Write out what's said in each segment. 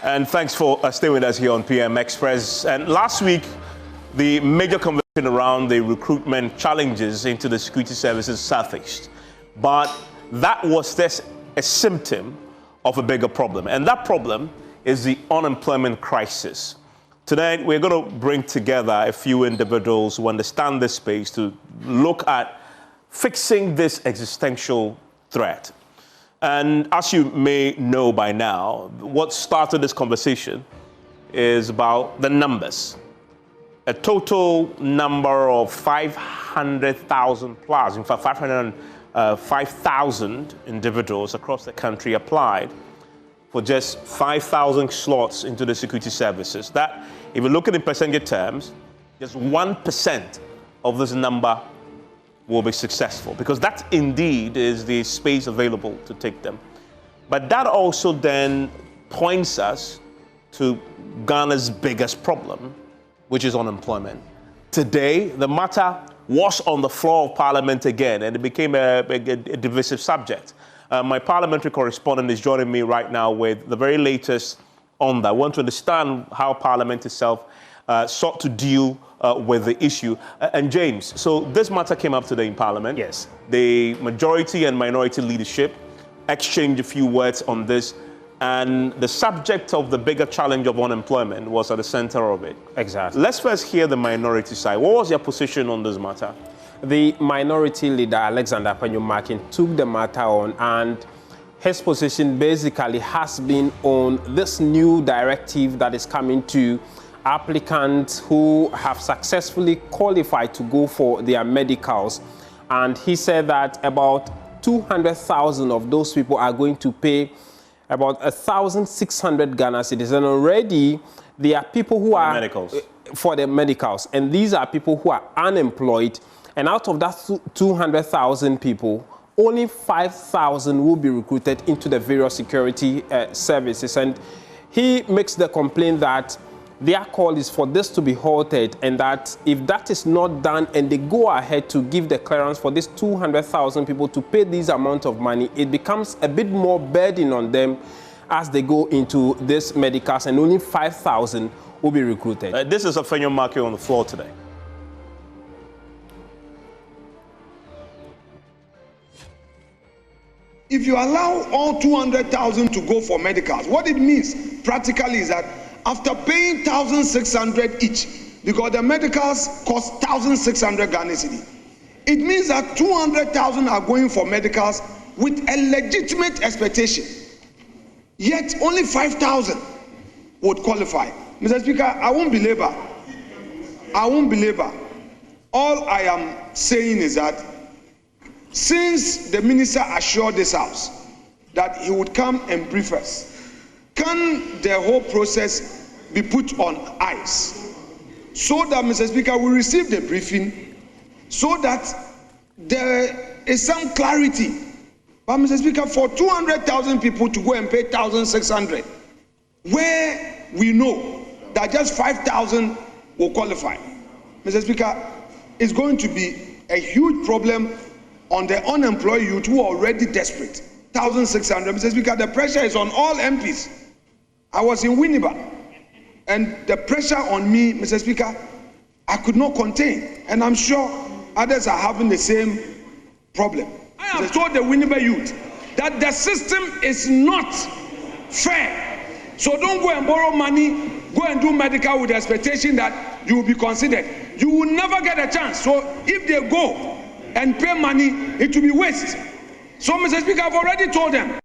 And thanks for staying with us here on PM Express. And last week, the major conversation around the recruitment challenges into the security services surfaced. But that was just a symptom of a bigger problem. And that problem is the unemployment crisis. Tonight, we're going to bring together a few individuals who understand this space to look at fixing this existential threat. And as you may know by now, what started this conversation is about the numbers. A total number of 500,000 plus, in fact, 505,000 individuals across the country applied for just 5,000 slots into the security services. That, if you look at it in percentage terms, just 1% of this number will be successful, because that indeed is the space available to take them. But that also then points us to Ghana's biggest problem, which is unemployment. Today, the matter was on the floor of Parliament again, and it became a divisive subject. My parliamentary correspondent is joining me right now with the very latest on that. I want to understand how Parliament itself sought to deal with the issue. And James, so this matter came up today in Parliament. Yes. The majority and minority leadership exchanged a few words on this, and the subject of the bigger challenge of unemployment was at the center of it. Exactly. Let's first hear the minority side. What was your position on this matter? The minority leader, Alexander Penyomakin, took the matter on, and his position basically has been on this new directive that is coming to applicants who have successfully qualified to go for their medicals. And he said that about 200,000 of those people are going to pay about 1,600 Ghana cedis. And already there are people who are for the medicals, and these are people who are unemployed. And out of that 200,000 people, only 5,000 will be recruited into the various security services. And he makes the complaint that their call is for this to be halted, and that if that is not done and they go ahead to give the clearance for these 200,000 people to pay this amount of money, it becomes a bit more burden on them as they go into this medicals, and only 5,000 will be recruited. This is a Fenyo market on the floor today. If you allow all 200,000 to go for medicals, what it means practically is that after paying 1,600 each, because the medicals cost 1,600 Ghana cedi, it means that 200,000 are going for medicals with a legitimate expectation. Yet only 5,000 would qualify. Mr. Speaker, I won't belabor. All I am saying is that since the minister assured this House that he would come and brief us, can the whole process be put on ice so that, Mr. Speaker, we receive the briefing so that there is some clarity? But, Mr. Speaker, for 200,000 people to go and pay 1,600, where we know that just 5,000 will qualify, Mr. Speaker, it's going to be a huge problem on the unemployed youth who are already desperate. 1,600, Mr. Speaker, the pressure is on all MPs. I was in Winneba, and the pressure on me, Mr. Speaker, I could not contain, and I'm sure others are having the same problem. I have told the Winneba youth that the system is not fair. So don't go and borrow money, go and do medical with the expectation that you will be considered. You will never get a chance. So if they go and pay money, it will be waste. So, Mr. Speaker, I've already told them.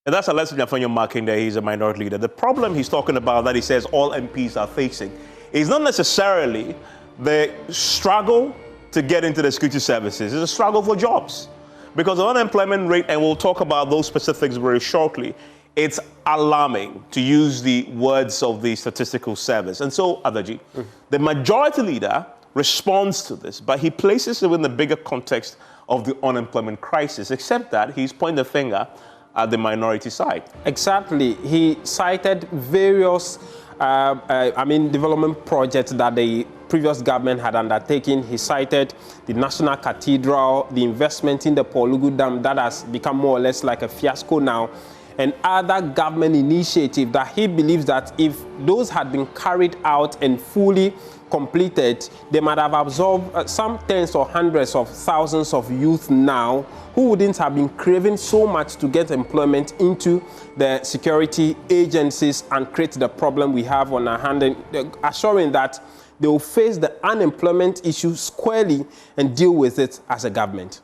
And that's a lesson from your marking there. He's a minority leader. The problem he's talking about that he says all MPs are facing is not necessarily the struggle to get into the security services. It's a struggle for jobs. Because the unemployment rate, and we'll talk about those specifics very shortly, it's alarming, to use the words of the statistical service. And so, Adaji, the majority leader responds to this, but he places it in the bigger context of the unemployment crisis, except that he's pointing the finger at the minority side. Exactly. He cited various development projects that the previous government had undertaken. He cited the National Cathedral, the investment in the Polugu Dam that has become more or less like a fiasco now. and other government initiatives that he believes that if those had been carried out and fully completed, they might have absorbed some tens or hundreds of thousands of youth now who wouldn't have been craving so much to get employment into the security agencies and create the problem we have on our hand, and assuring that they will face the unemployment issue squarely and deal with it as a government.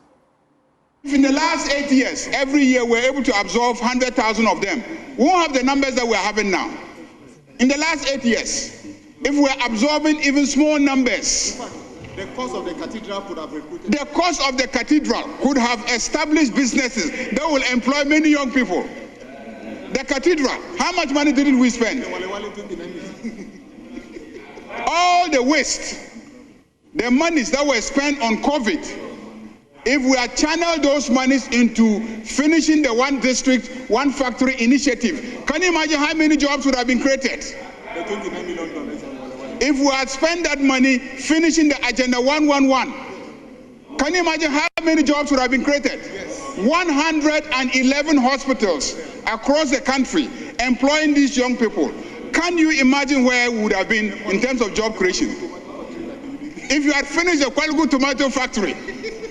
In the last 8 years, every year we're able to absorb 100,000 of them. We won't have the numbers that we're having now. In the last 8 years, if we're absorbing even small numbers, the cost of the cathedral could have recruited. The cost of the cathedral could have established businesses that will employ many young people. The cathedral, how much money didn't we spend? All the waste, the monies that were spent on COVID, if we had channeled those monies into finishing the one district, one factory initiative, can you imagine how many jobs would have been created? The $29 million. If we had spent that money finishing the Agenda 111, can you imagine how many jobs would have been created? Yes. 111 hospitals across the country employing these young people. Can you imagine where we would have been in terms of job creation? If you had finished the Kwalugu tomato factory,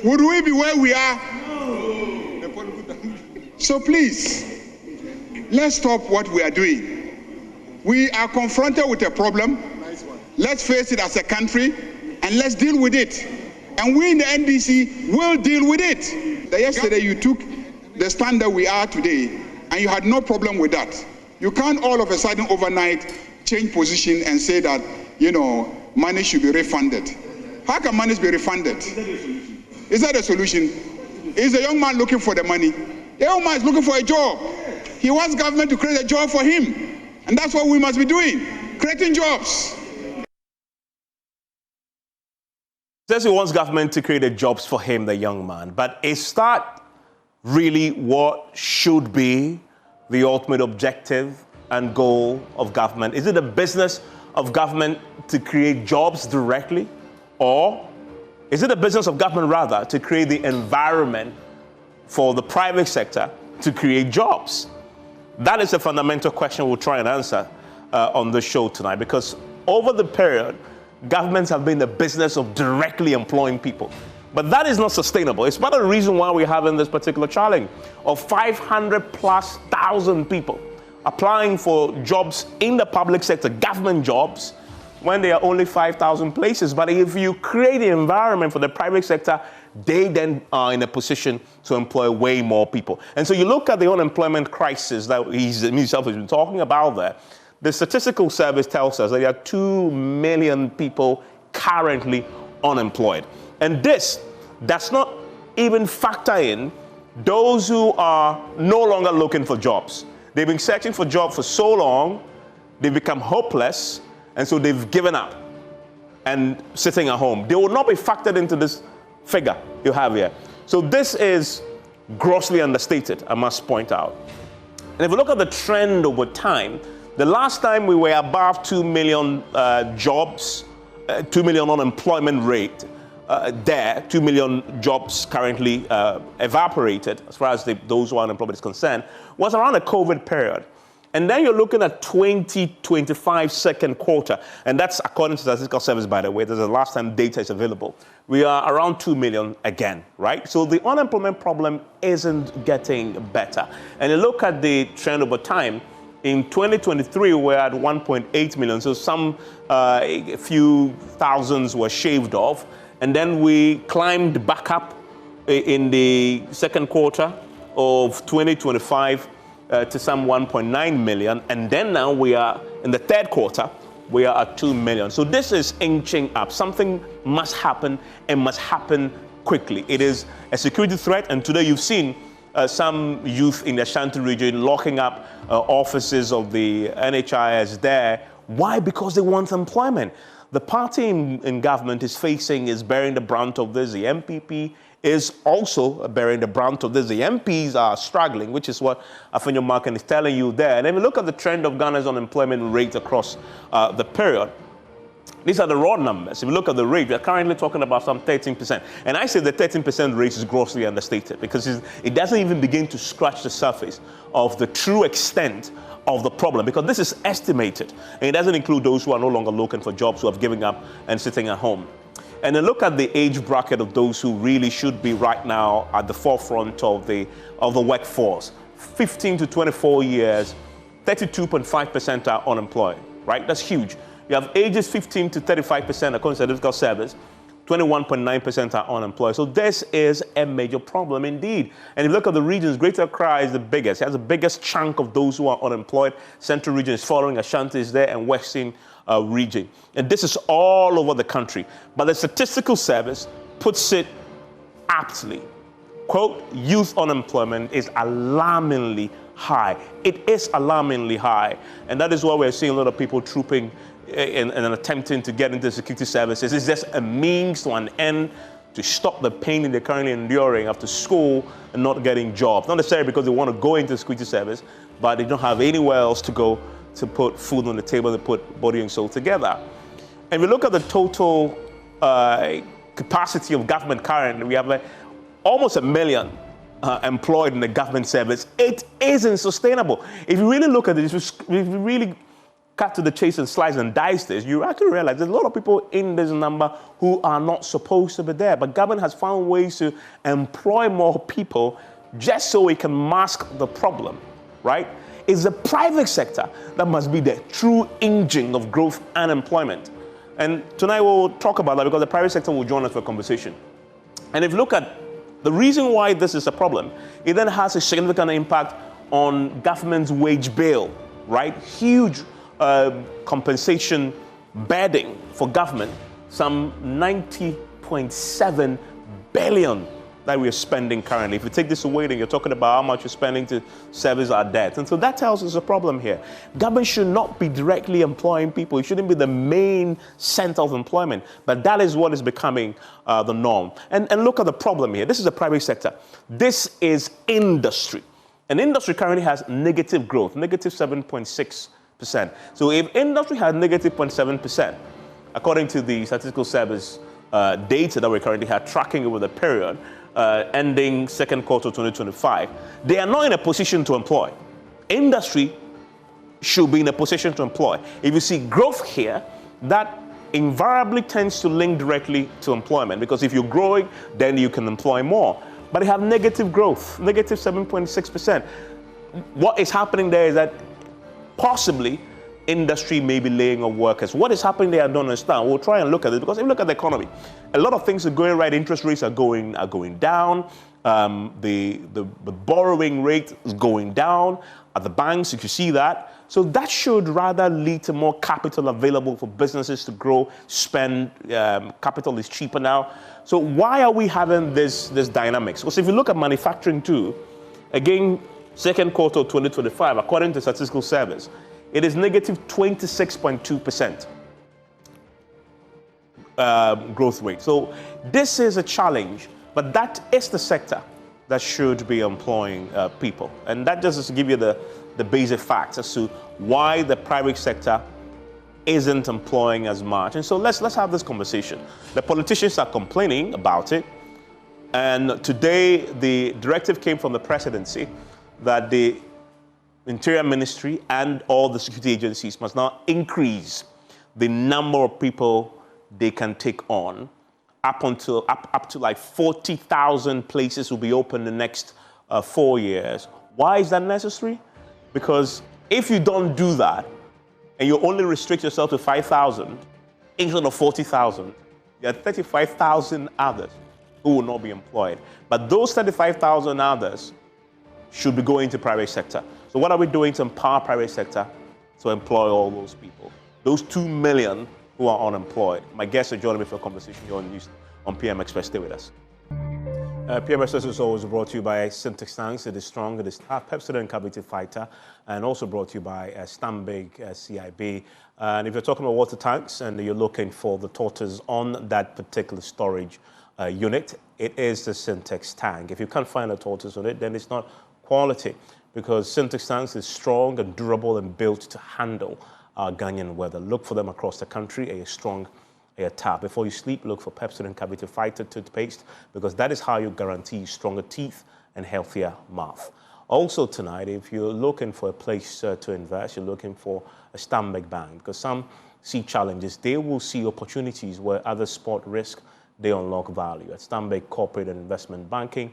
would we be where we are? So please, let's stop what we are doing. We are confronted with a problem. Let's face it as a country and let's deal with it. And we in the NDC will deal with it. Yesterday you took the stand that we are today and you had no problem with that. You can't all of a sudden overnight change position and say that, money should be refunded. How can money be refunded? Is that a solution? Is the young man looking for the money? The young man is looking for a job. He wants government to create a job for him. And that's what we must be doing, creating jobs. Says he wants government to create jobs for him, the young man. But is that really what should be the ultimate objective and goal of government? Is it a business of government to create jobs directly? Or is it a business of government, rather, to create the environment for the private sector to create jobs? That is a fundamental question we'll try and answer on the show tonight, because over the period, governments have been in the business of directly employing people. But that is not sustainable. It's part of the reason why we're having this particular challenge of 500,000+ people applying for jobs in the public sector, government jobs, when there are only 5,000 places. But if you create the environment for the private sector, they then are in a position to employ way more people. And so you look at the unemployment crisis that he himself has been talking about there. The statistical service tells us that there are 2 million people currently unemployed. And this does not even factor in those who are no longer looking for jobs. They've been searching for jobs for so long, they've become hopeless, and so they've given up and sitting at home. They will not be factored into this figure you have here. So this is grossly understated, I must point out. And if we look at the trend over time, the last time we were above 2 million jobs, 2 million unemployment rate, 2 million jobs currently evaporated, as far as those who are unemployed is concerned, was around the COVID period. And then you're looking at 2025 second quarter, and that's according to the Statistical Service, by the way. That's the last time data is available. We are around 2 million again, right? So the unemployment problem isn't getting better. And you look at the trend over time. In 2023, we're at 1.8 million, so a few thousands were shaved off. And then we climbed back up in the second quarter of 2025 to some 1.9 million. And then now we are in the third quarter, we are at 2 million. So this is inching up. Something must happen and must happen quickly. It is a security threat. And today you've seen some youth in the Ashanti region locking up offices of the NHIS there. Why? Because they want employment. The party in government is bearing the brunt of this. The MPP is also bearing the brunt of this. The MPs are struggling, which is what Afenyo Markin is telling you there. And if you look at the trend of Ghana's unemployment rate across the period, These are the raw numbers. If you look at the rate, we're currently talking about some 13%. And I say the 13% rate is grossly understated because it doesn't even begin to scratch the surface of the true extent of the problem, because this is estimated. And it doesn't include those who are no longer looking for jobs, who have given up and sitting at home. And then look at the age bracket of those who really should be right now at the forefront of the workforce. 15 to 24 years, 32.5% are unemployed, right? That's huge. You have ages 15 to 35%, according to the Statistical Service, 21.9% are unemployed. So this is a major problem indeed. And if you look at the regions, Greater Accra is the biggest. It has the biggest chunk of those who are unemployed. Central region is following, Ashanti is there, and Western region. And this is all over the country. But the Statistical Service puts it aptly. Quote, youth unemployment is alarmingly high. It is alarmingly high. And that is why we're seeing a lot of people trooping and attempting to get into security services. It's just a means to an end to stop the pain that they're currently enduring after school and not getting jobs. Not necessarily because they want to go into security service, but they don't have anywhere else to go to put food on the table, to put body and soul together. And we look at the total capacity of government currently, we have almost 1 million employed in the government service. It isn't sustainable. If you really look at this, if you really cut to the chase and slice and dice this, you actually realize there's a lot of people in this number who are not supposed to be there. But government has found ways to employ more people just so it can mask the problem, right? It's the private sector that must be the true engine of growth and employment. And tonight we'll talk about that because the private sector will join us for a conversation. And if you look at the reason why this is a problem, it then has a significant impact on government's wage bill, right? Huge compensation bedding for government, some 90.7 billion that we are spending currently. If you take this away, then you're talking about how much you're spending to service our debt. And so that tells us a problem here. Government should not be directly employing people. It shouldn't be the main center of employment. But that is what is becoming the norm. And look at the problem here. This is the private sector. This is industry. And industry currently has negative growth, negative 7.6%. So if industry has negative 0.7%, according to the Statistical Service data that we currently have tracking over the period, ending second quarter 2025, they are not in a position to employ. Industry should be in a position to employ. If you see growth here, that invariably tends to link directly to employment, because if you're growing, then you can employ more. But they have negative growth, negative 7.6%. What is happening there is that possibly industry may be laying off workers. What is happening there, I don't understand. We'll try and look at it, because if you look at the economy, a lot of things are going right. Interest rates are going down. The borrowing rate is going down at the banks. You can see that. So that should rather lead to more capital available for businesses to grow, spend. Capital is cheaper now. So why are we having this dynamics? Because if you look at manufacturing too, again, second quarter of 2025, according to the Statistical Service, it is negative 26.2% growth rate. So this is a challenge, but that is the sector that should be employing people. And that just to give you the basic facts as to why the private sector isn't employing as much. And so let's have this conversation. The politicians are complaining about it. And today the directive came from the presidency that the Interior Ministry and all the security agencies must now increase the number of people they can take on up to like 40,000 places will be open in the next 4 years. Why is that necessary? Because if you don't do that and you only restrict yourself to 5,000 instead of 40,000, there are 35,000 others who will not be employed. But those 35,000 others should be going to private sector. So what are we doing to empower private sector to employ all those people? Those 2 million who are unemployed. My guests are joining me for a conversation here on PM Express. Stay with us. PM Express is always brought to you by Syntex Tanks. It is strong, it is tough, Pepsodent Cavity Fighter, and also brought to you by Stanbic CIB. And if you're talking about water tanks and you're looking for the tortoise on that particular storage unit, it is the Syntex tank. If you can't find a tortoise on it, then it's not quality, because Syntex tanks is strong and durable and built to handle Ghanaian weather. Look for them across the country, a strong tap. Before you sleep, look for Pepsodent Cavity Fighter toothpaste, because that is how you guarantee stronger teeth and healthier mouth. Also tonight, if you're looking for a place to invest, you're looking for a Stanbic Bank, because some see challenges, they will see opportunities where others spot risk, they unlock value. At Stanbic Corporate and Investment Banking,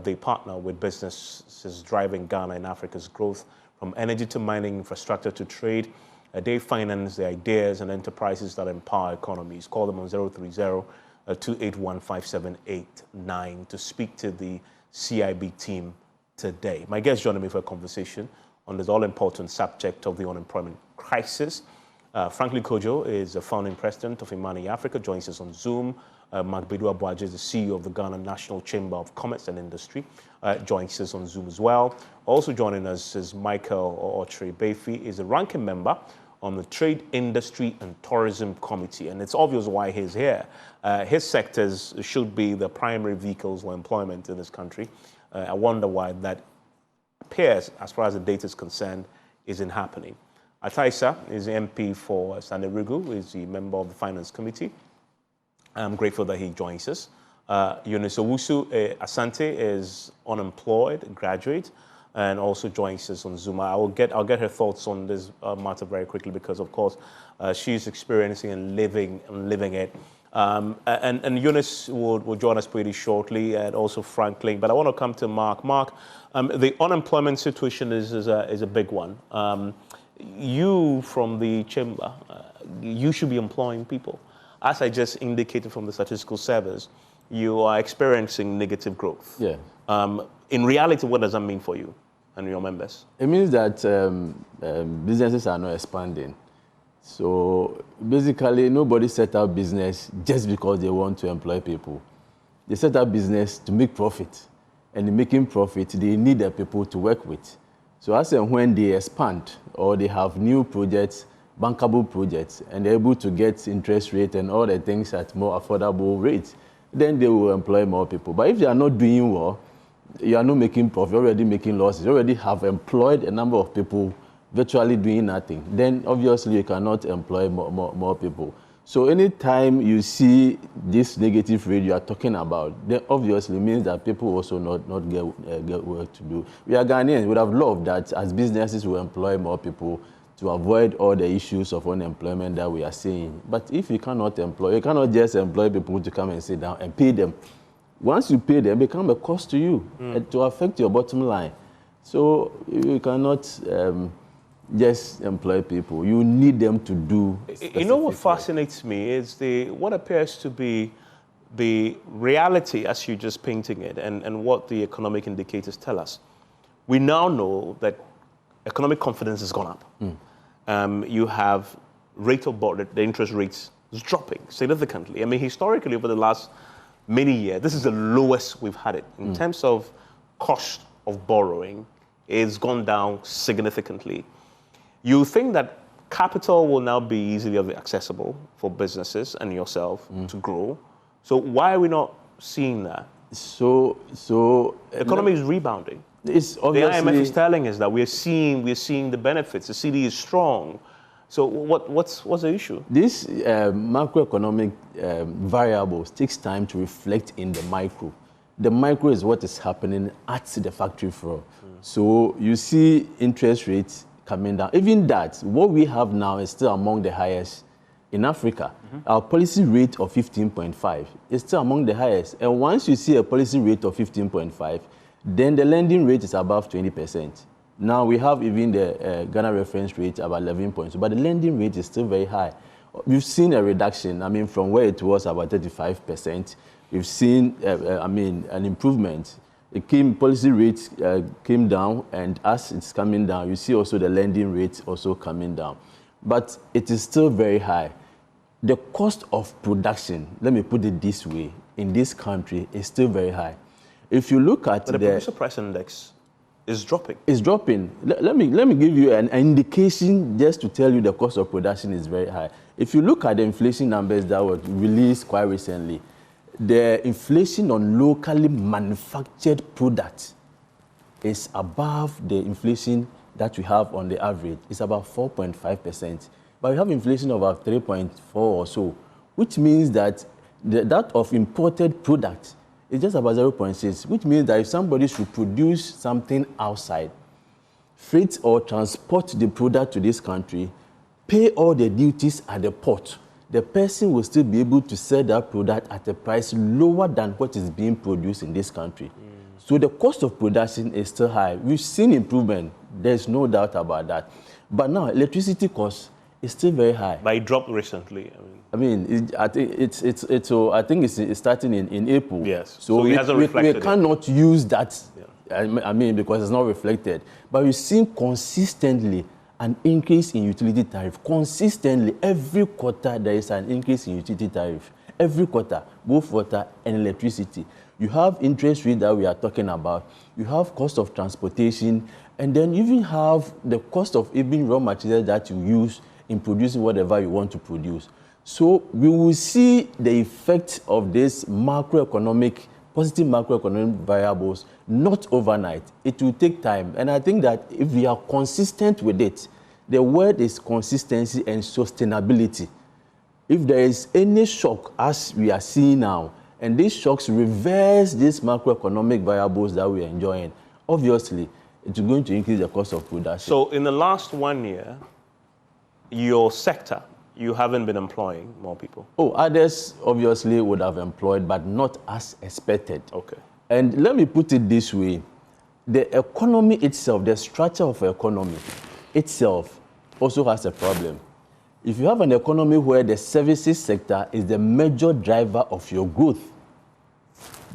they partner with businesses driving Ghana and Africa's growth, from energy to mining, infrastructure to trade. They finance the ideas and enterprises that empower economies. Call them on 030-281-5789 to speak to the CIB team today. My guest joining me for a conversation on this all-important subject of the unemployment crisis. Franklin Kojo is the founding president of Imani Africa, joins us on Zoom. Mark Bedu Abuaje is the CEO of the Ghana National Chamber of Commerce and Industry, joins us on Zoom as well. Also joining us is Michael Ochre-Befi, is a ranking member on the Trade, Industry and Tourism Committee, and it's obvious why he's here. His sectors should be the primary vehicles for employment in this country. I wonder why that appears, as far as the data is concerned, isn't happening. Ataisa is the MP for Sanerugu, is the member of the Finance Committee. I'm grateful that he joins us. Eunice Owusu Asante is unemployed, graduate, and also joins us on Zoom. I'll get her thoughts on this matter very quickly, because of course she's experiencing and living it. And Eunice will join us pretty shortly, and also Franklin. But I want to come to Mark. Mark, the unemployment situation is a big one. You from the chamber, you should be employing people. As I just indicated from the statistical service, you are experiencing negative growth. Yeah. In reality, what does that mean for you and your members? It means that businesses are not expanding. So basically, nobody set up business just because they want to employ people. They set up business to make profit. And in making profit, they need the people to work with. So as and when they expand or they have new projects, bankable projects, and they're able to get interest rate and all the things at more affordable rates, then they will employ more people. But if they are not doing well, you are not making profit, already making losses, you already have employed a number of people virtually doing nothing, then obviously you cannot employ more people. So anytime you see this negative rate you are talking about, then obviously means that people also not get work to do. We are Ghanaians, we would have loved that as businesses will employ more people to avoid all the issues of unemployment that we are seeing. But if you cannot employ, you cannot just employ people to come and sit down and pay them. Once you pay them, it becomes a cost to you to affect your bottom line. So you cannot just employ people. You need them to do. You know what fascinates me is what appears to be the reality as you're just painting it, and what the economic indicators tell us. We now know that economic confidence has gone up. You have rate of borrowing, the interest rates is dropping significantly. I mean, historically, over the last many years, this is the lowest we've had it. In terms of cost of borrowing, it's gone down significantly. You think that capital will now be easily accessible for businesses and yourself to grow. So why are we not seeing that? So the economy is rebounding. It's obviously, the IMF is telling us that we're seeing the benefits. The CD is strong. So what's the issue? This macroeconomic variables takes time to reflect in the micro. The micro is what is happening at the factory floor. So you see interest rates coming down. Even that, what we have now is still among the highest in Africa. Our policy rate of 15.5 is still among the highest. And once you see a policy rate of 15.5, then the lending rate is above 20%. Now we have even the Ghana reference rate about 11 points, but the lending rate is still very high. We've seen a reduction, from where it was about 35%. We've seen, an improvement. Policy rates came down, and as it's coming down, you see also the lending rate also coming down. But it is still very high. The cost of production, let me put it this way, in this country is still very high. If you look at the producer price index is dropping. It's dropping. Let me give you an indication just to tell you the cost of production is very high. If you look at the inflation numbers that were released quite recently, the inflation on locally manufactured products is above the inflation that we have on the average. It's about 4.5%. but we have inflation of about 3.4 or so, which means that that of imported product is just about 0.6, which means that if somebody should produce something outside, freight or transport the product to this country, pay all the duties at the port, the person will still be able to sell that product at a price lower than what is being produced in this country. So the cost of production is still high. We've seen improvement. There's no doubt about that. But now, electricity cost is still very high. But it dropped recently. I think it's starting in April. Yes. So it hasn't reflected. We cannot use that. Yeah. Because it's not reflected. But we've seen consistently an increase in utility tariff. Consistently, every quarter there is an increase in utility tariff. Every quarter, both water and electricity. You have interest rate that we are talking about. You have cost of transportation, and then you even have the cost of even raw material that you use in producing whatever you want to produce. So we will see the effect of this positive macroeconomic variables not overnight. It will take time. And I think that if we are consistent with it, the word is consistency and sustainability. If there is any shock, as we are seeing now, and these shocks reverse these macroeconomic variables that we are enjoying, obviously, it's going to increase the cost of production. So in the last 1 year, your sector, you haven't been employing more people? Oh, others obviously would have employed, but not as expected. Okay. And let me put it this way. The economy itself, the structure of the economy itself also has a problem. If you have an economy where the services sector is the major driver of your growth,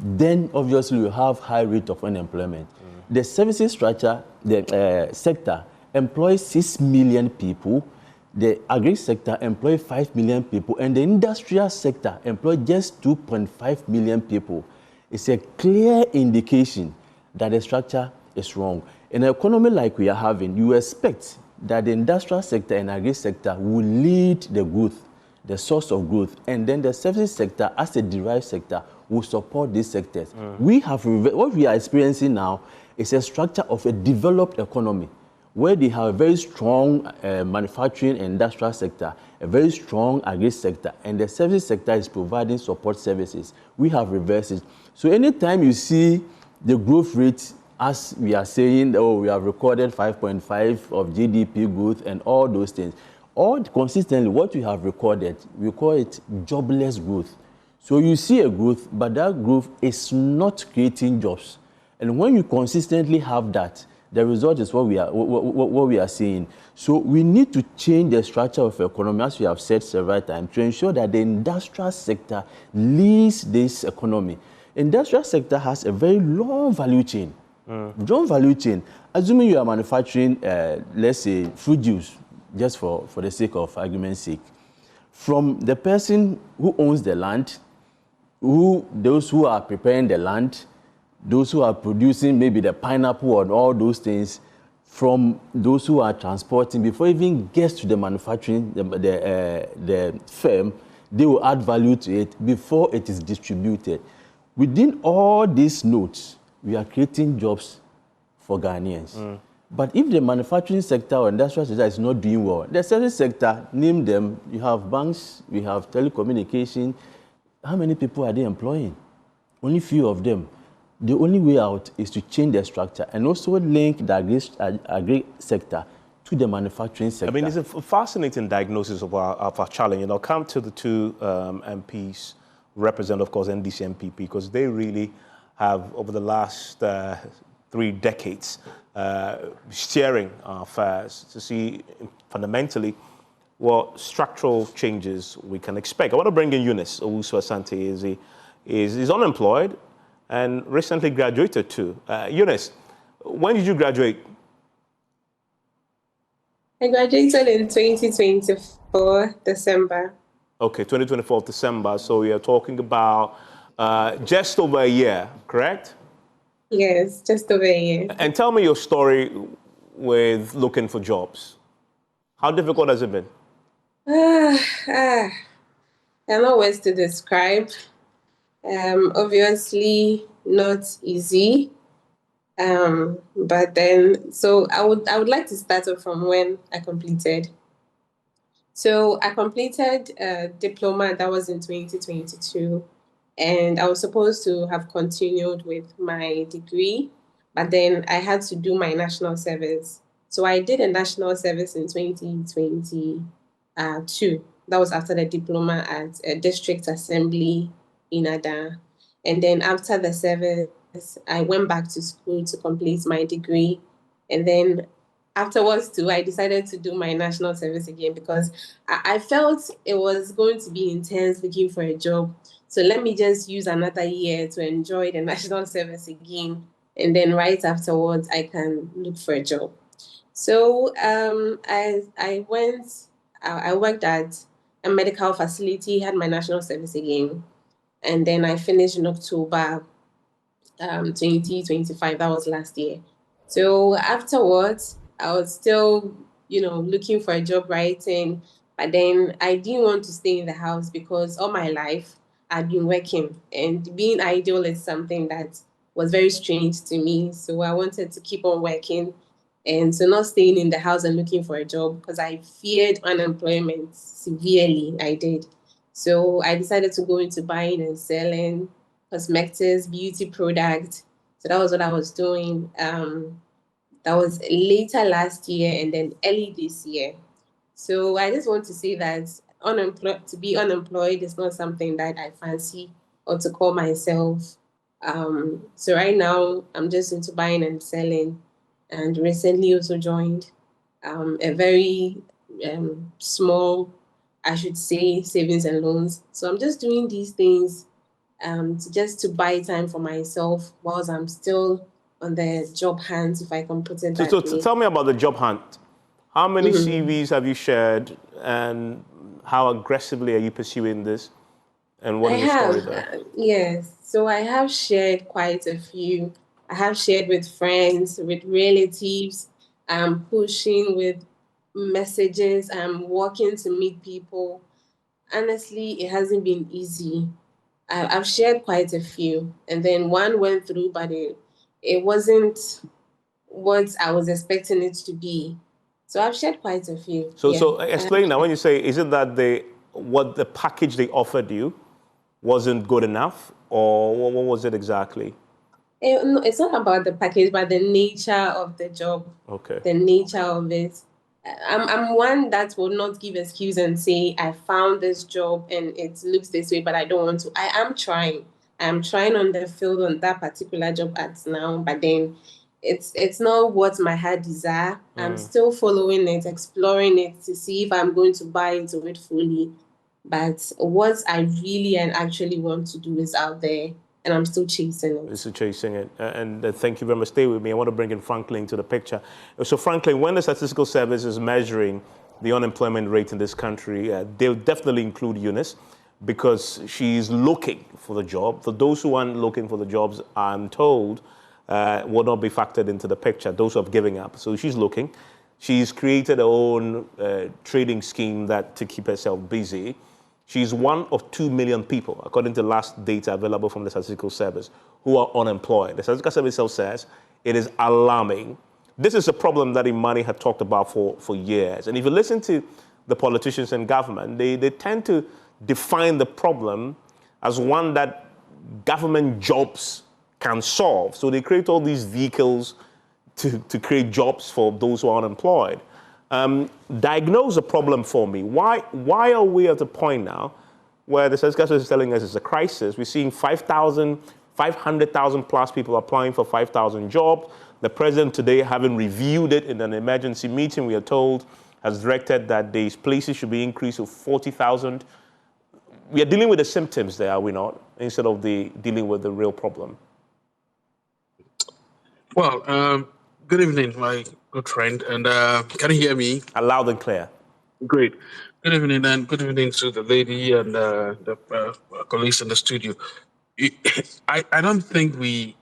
then obviously you have high rate of unemployment. The services structure, the sector employs 6 million people, the agri sector employs 5 million people, and the industrial sector employs just 2.5 million people. It's a clear indication that the structure is wrong. In an economy like we are having, you expect that the industrial sector and agri sector will lead the growth, the source of growth, and then the services sector as a derived sector will support these sectors. What we are experiencing now is a structure of a developed economy where they have a very strong manufacturing and industrial sector, a very strong agri sector, and the service sector is providing support services. We have reversed it. So anytime you see the growth rate, as we are saying, we have recorded 5.5 of GDP growth and all those things, all consistently what we have recorded, we call it jobless growth. So you see a growth, but that growth is not creating jobs. And when you consistently have that, the result is what we are seeing. So we need to change the structure of the economy, as we have said several times, to ensure that the industrial sector leads this economy. Industrial sector has a very long value chain. Long value chain. Assuming you are manufacturing, let's say, fruit juice, just for the sake of argument's sake, from the person who owns the land, those who are preparing the land, those who are producing maybe the pineapple and all those things, from those who are transporting, before it even gets to the manufacturing, the firm, they will add value to it before it is distributed. Within all these nodes, we are creating jobs for Ghanaians. But if the manufacturing sector or industrial sector is not doing well, the service sector, name them, you have banks, we have telecommunication. How many people are they employing? Only few of them. The only way out is to change the structure and also link the agri sector to the manufacturing sector. I mean, it's a fascinating diagnosis of our challenge. And I'll come to the two MPs represent, of course, NDC MPP, because they really have, over the last 3 decades, steering our affairs to see fundamentally what structural changes we can expect. I want to bring in Eunice Owusu-Asante. He's unemployed and recently graduated too. Eunice, when did you graduate? I graduated in 2024, December. Okay, 2024, December. So we are talking about just over a year, correct? Yes, just over a year. And tell me your story with looking for jobs. How difficult has it been? I don't know words to describe. Obviously not easy. But then, so I would like to start off from when I completed. So I completed a diploma that was in 2022, and I was supposed to have continued with my degree, but then I had to do my national service. So I did a national service in 2022. That was after the diploma at a district assembly in Ada. And then after the service, I went back to school to complete my degree. And then afterwards too, I decided to do my national service again because I felt it was going to be intense looking for a job. So let me just use another year to enjoy the national service again. And then right afterwards, I can look for a job. So I worked at a medical facility, had my national service again. And then I finished in October 2025. That was last year. So afterwards, I was still, looking for a job writing, but then I didn't want to stay in the house because all my life I'd been working, and being idle is something that was very strange to me. So I wanted to keep on working, and so not staying in the house and looking for a job because I feared unemployment severely. I did. So I decided to go into buying and selling cosmetics, beauty products. So that was what I was doing. That was later last year and then early this year. So I just want to say that to be unemployed is not something that I fancy or to call myself. So right now I'm just into buying and selling, and recently also joined a very small, I should say, savings and loans. So I'm just doing these things just to buy time for myself whilst I'm still on the job hunt, if I can put it that So way. tell me about the job hunt. How many Mm-hmm. CVs have you shared, and how aggressively are you pursuing this? And what I is the have, story there? yes. So I have shared quite a few. I have shared with friends, with relatives. I'm pushing with messages. I'm working to meet people. Honestly, it hasn't been easy. I've shared quite a few, and then one went through, but it wasn't what I was expecting it to be. So I've shared quite a few. So, Yeah. so explain now. When you say, is it that what the package they offered you wasn't good enough, or what was it exactly? No, it's not about the package, but the nature of the job, Okay. the nature of it. I'm one that will not give excuse and say I found this job and it looks this way, but I don't want to. I am trying. I'm trying on the field on that particular job at now, but then it's not what my heart desire. I'm still following it, exploring it to see if I'm going to buy into it fully. But what I really and actually want to do is out there, and I'm still chasing it. This is chasing it. And thank you very much. Stay with me. I want to bring in Franklin to the picture. So, Franklin, when the Statistical Service is measuring the unemployment rate in this country, they'll definitely include Eunice because she's looking for the job. For those who aren't looking for the jobs, I'm told, will not be factored into the picture, those who have given up. So she's looking. She's created her own trading scheme to keep herself busy. She's one of 2 million people, according to last data available from the Statistical Service, who are unemployed. The Statistical Service itself says it is alarming. This is a problem that Imani had talked about for years. And if you listen to the politicians in government, they tend to define the problem as one that government jobs can solve. So they create all these vehicles to create jobs for those who are unemployed. Diagnose the problem for me. Why are we at a point now where the Statistical Service is telling us it's a crisis? We're seeing 500,000 plus people applying for 5,000 jobs. The president today, having reviewed it in an emergency meeting, we are told, has directed that these places should be increased to 40,000. We are dealing with the symptoms there, are we not? Instead of dealing with the real problem. Well, good evening, my good friend, and can you hear me? Loud and clear. Great. Good evening, and good evening to the lady and the colleagues in the studio. I don't think I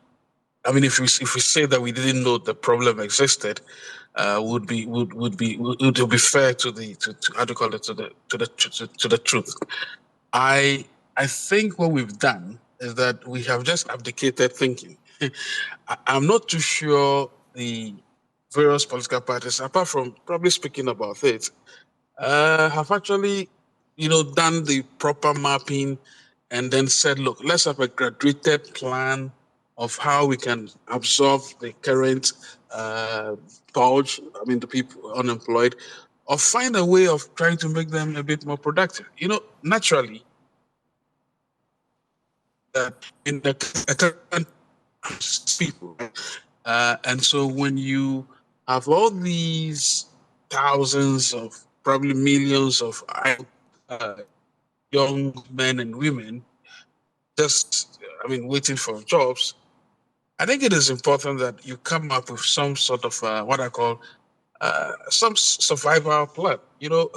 mean, if we say that we didn't know the problem existed, would be fair to how to call it to the truth. I think what we've done is that we have just abdicated thinking. I'm not too sure the various political parties, apart from probably speaking about it, have actually, done the proper mapping and then said, look, let's have a graduated plan of how we can absorb the current bulge, the people unemployed, or find a way of trying to make them a bit more productive. Naturally, in the current people, and so when you have all these thousands of, probably millions of young men and women just, waiting for jobs, I think it is important that you come up with some sort of what I call some survival plan. You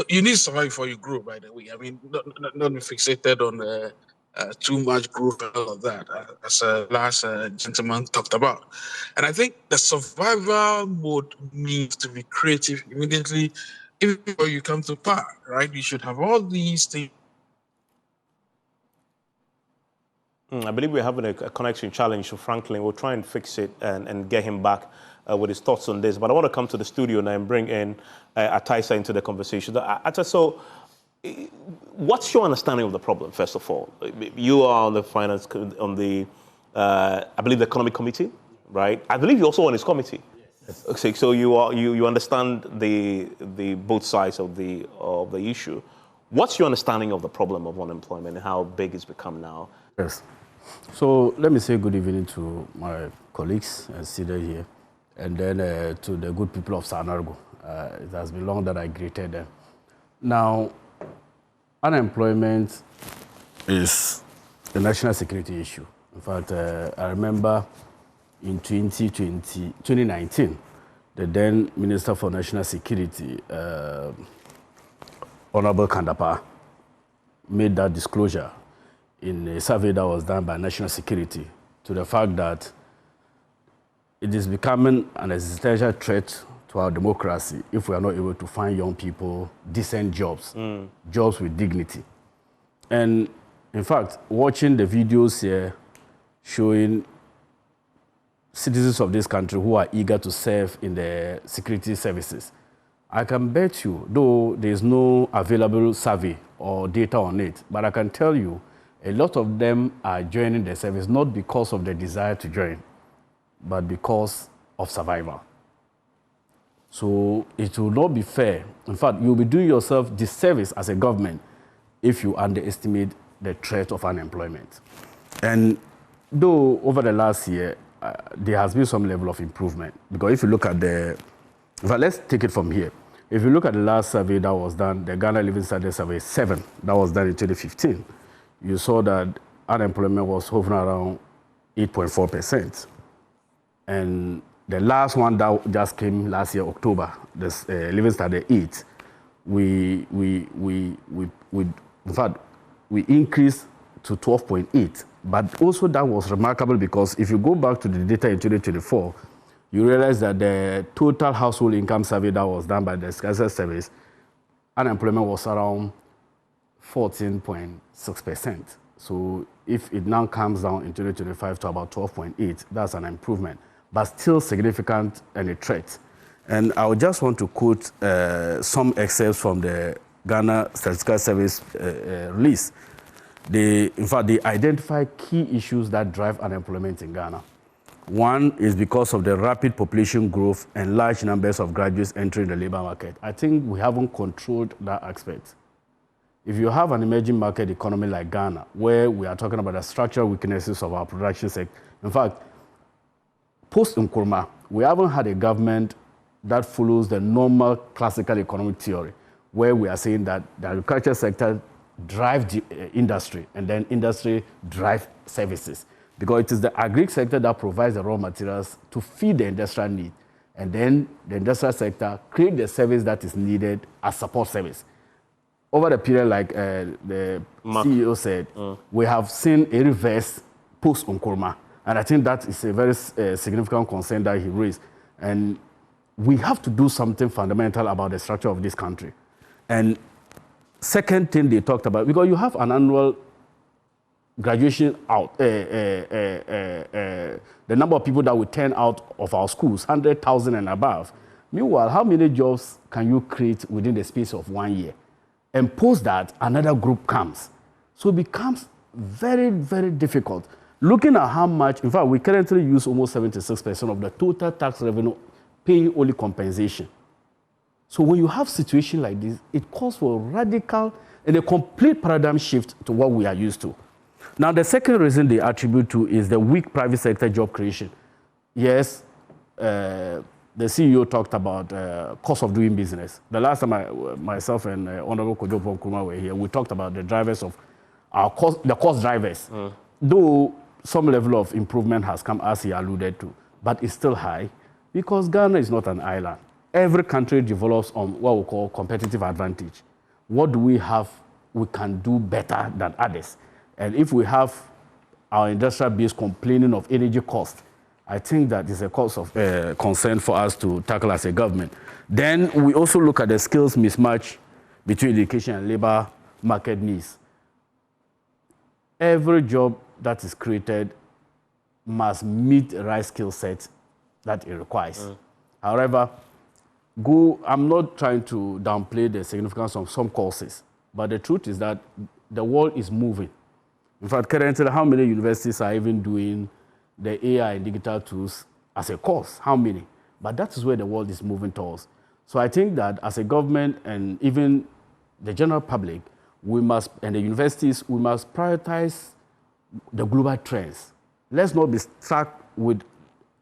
need to survive before you grow. By the way, not be fixated on too much growth and all of that, as last gentleman talked about. And I think the survival mode means to be creative immediately before you come to power. Right? You should have all these things. I believe we're having a connection challenge to Franklin. We'll try and fix it and get him back with his thoughts on this. But I want to come to the studio now and bring in Ataisa into the conversation. Ataisa, so what's your understanding of the problem, first of all? You are on the finance, on the, I believe, the economic committee, right? I believe you're also on his committee. Yes. Okay, so you understand the both sides of the issue. What's your understanding of the problem of unemployment and how big it's become now? Yes. So let me say good evening to my colleagues seated here, and then to the good people of Sanargo. It has been long that I greeted them. Now, unemployment is a national security issue. In fact, I remember in 2019, the then Minister for National Security, Honorable Kandapa, made that disclosure in a survey that was done by National Security to the fact that it is becoming an existential threat to our democracy if we are not able to find young people decent jobs, jobs with dignity. And in fact, watching the videos here showing citizens of this country who are eager to serve in the security services, I can bet you, though there is no available survey or data on it, but I can tell you a lot of them are joining the service not because of the desire to join, but because of survival. So it will not be fair. In fact, you'll be doing yourself disservice as a government if you underestimate the threat of unemployment. And though over the last year, there has been some level of improvement, because if you look at in fact, let's take it from here. If you look at the last survey that was done, the Ghana Living Standard Survey 7, that was done in 2015, you saw that unemployment was hovering around 8.4%. And the last one that just came last year, October, this Living Standard 8, we increased to 12.8. But also that was remarkable because if you go back to the data in 2024, you realize that the total household income survey that was done by the Existential Service, unemployment was around 14.6%. So if it now comes down in 2025 to about 12.8, that's an improvement, but still significant and a threat. And I would just want to quote some excerpts from the Ghana Statistical Service release. In fact, they identify key issues that drive unemployment in Ghana. One is because of the rapid population growth and large numbers of graduates entering the labor market. I think we haven't controlled that aspect. If you have an emerging market economy like Ghana, where we are talking about the structural weaknesses of our production sector, in fact, post-Nkrumah, we haven't had a government that follows the normal classical economic theory, where we are saying that the agriculture sector drives the industry, and then industry drives services. Because it is the agri sector that provides the raw materials to feed the industrial need. And then the industrial sector creates the service that is needed as support service. Over the period, like the CEO said, we have seen a reverse post-Nkrumah. And I think that is a very significant concern that he raised. And we have to do something fundamental about the structure of this country. And second thing they talked about, because you have an annual graduation out, the number of people that will turn out of our schools, 100,000 and above. Meanwhile, how many jobs can you create within the space of 1 year? And post that, another group comes. So it becomes very, very difficult. Looking at how much, in fact, we currently use almost 76% of the total tax revenue paying only compensation. So when you have a situation like this, it calls for a radical and a complete paradigm shift to what we are used to. Now, the second reason they attribute to is the weak private sector job creation. Yes, the CEO talked about cost of doing business. The last time myself and Honorable Kojo Nkrumah were here, we talked about the drivers of the cost drivers. Though some level of improvement has come, as he alluded to, but it's still high because Ghana is not an island. Every country develops on what we call competitive advantage. What do we have we can do better than others? And if we have our industrial base complaining of energy cost, I think that is a cause of concern for us to tackle as a government. Then we also look at the skills mismatch between education and labor market needs. Every job that is created must meet the right skill set that it requires. However, I'm not trying to downplay the significance of some courses, but the truth is that the world is moving. In fact, currently, how many universities are even doing the AI and digital tools as a course? How many? But that is where the world is moving towards. So I think that as a government and even the general public, we must, and the universities, we must prioritize the global trends. Let's not be stuck with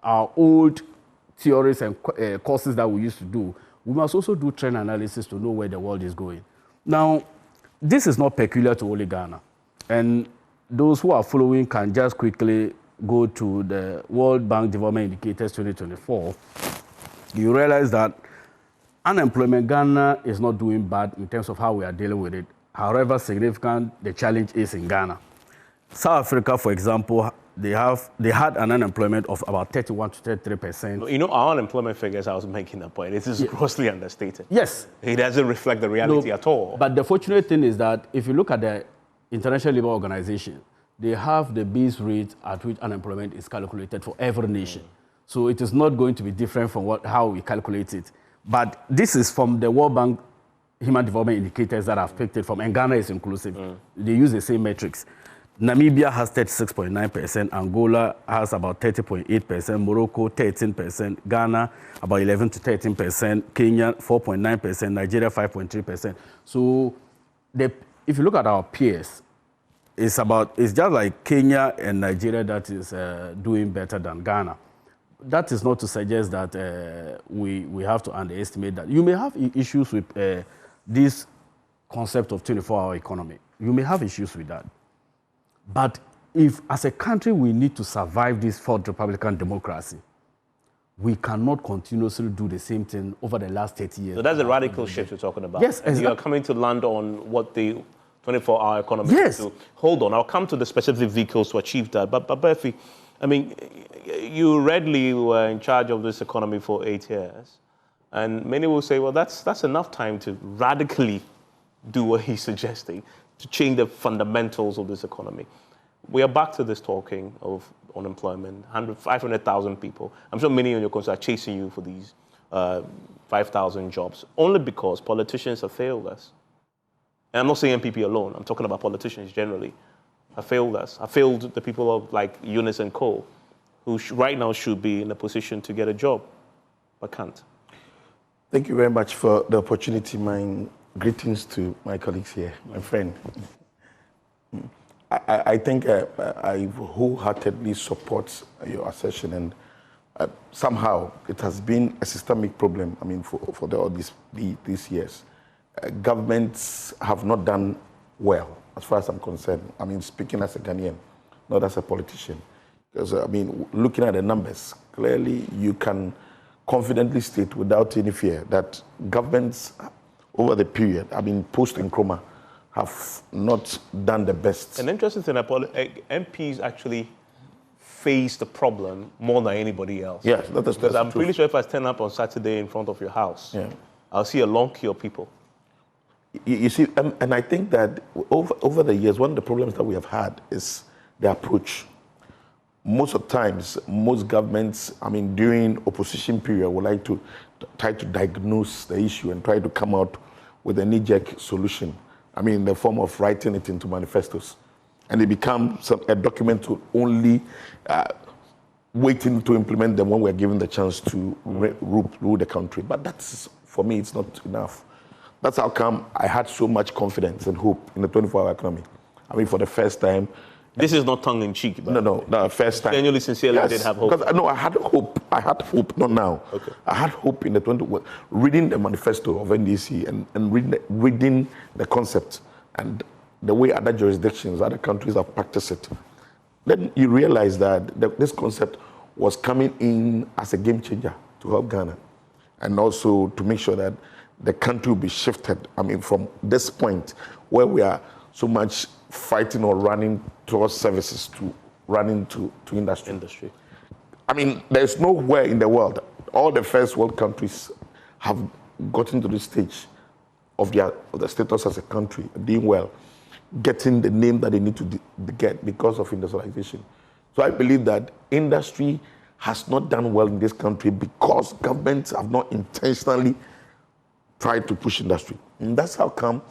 our old theories and courses that we used to do. We must also do trend analysis to know where the world is going. Now, this is not peculiar to only Ghana. And those who are following can just quickly go to the World Bank Development Indicators 2024. You realize that unemployment Ghana is not doing bad in terms of how we are dealing with it. However significant the challenge is in Ghana. South Africa, for example, they had an unemployment of about 31 to 33%. You know, our unemployment figures, I was making that point, it is grossly understated. Yes. It doesn't reflect the reality at all. But the fortunate thing is that if you look at the International Labour Organization, they have the base rate at which unemployment is calculated for every nation. So it is not going to be different from how we calculate it. But this is from the World Bank Human Development Indicators that I've picked it from, and Ghana is inclusive. They use the same metrics. Namibia has 36.9%, Angola has about 30.8%, Morocco 13%, Ghana about 11 to 13%, Kenya 4.9%, Nigeria 5.3%. So if you look at our peers, it's just like Kenya and Nigeria that is doing better than Ghana. That is not to suggest that we have to underestimate that. You may have issues with this concept of 24-hour economy. You may have issues with that. But if, as a country, we need to survive this fourth Republican democracy, we cannot continuously do the same thing over the last 30 years. So that's a radical shift you're talking about. Yes, exactly. You are coming to land on what the 24-hour economy is. Yes. Hold on, I'll come to the specific vehicles to achieve that. But Berfi, I mean, you readily were in charge of this economy for 8 years. And many will say, well, that's enough time to radically do what he's suggesting, to change the fundamentals of this economy. We are back to this talking of unemployment, 500,000 people. I'm sure many of your colleagues are chasing you for these 5,000 jobs, only because politicians have failed us. And I'm not saying MPP alone, I'm talking about politicians generally, have failed us, have failed the people of like Eunice and Co., who right now should be in a position to get a job, but can't. Thank you very much for the opportunity. My greetings to my colleagues here, my friend. I think I wholeheartedly support your assertion, and somehow it has been a systemic problem, I mean, for all these years. Governments have not done well, as far as I'm concerned. I mean, speaking as a Ghanaian, not as a politician. Because, I mean, looking at the numbers, clearly you can confidently state without any fear that governments over the period, I mean, post-Nkrumah, have not done the best. An interesting thing, MPs actually face the problem more than anybody else. Yes, that's I'm pretty sure if I stand up on Saturday in front of your house, I'll see a long queue of people. You see, and I think that over the years, one of the problems that we have had is the approach. most of the times, most governments, I mean, during opposition period, would like to try to diagnose the issue and try to come out with a knee-jerk solution. I mean, in the form of writing it into manifestos. And it becomes a document to only waiting to implement them when we're given the chance to rule the country. But that's, for me, it's not enough. That's how come I had so much confidence and hope in the 24-hour economy. I mean, for the first time. This is not tongue-in-cheek. No, first time. Genuinely, sincerely, yes, I did have hope. Because, no, I had hope. I had hope, not now. Okay. I had hope in the reading the manifesto of NDC and reading the concept and the way other jurisdictions, other countries have practiced it. Then you realize that this concept was coming in as a game changer to help Ghana and also to make sure that the country will be shifted, I mean, from this point where we are so much fighting or running towards services to running to industry. I mean, there's nowhere in the world, all the first world countries have gotten to this stage of the status as a country, doing well, getting the name that they need to get because of industrialization. So I believe that industry has not done well in this country because governments have not intentionally tried to push industry. And that's how come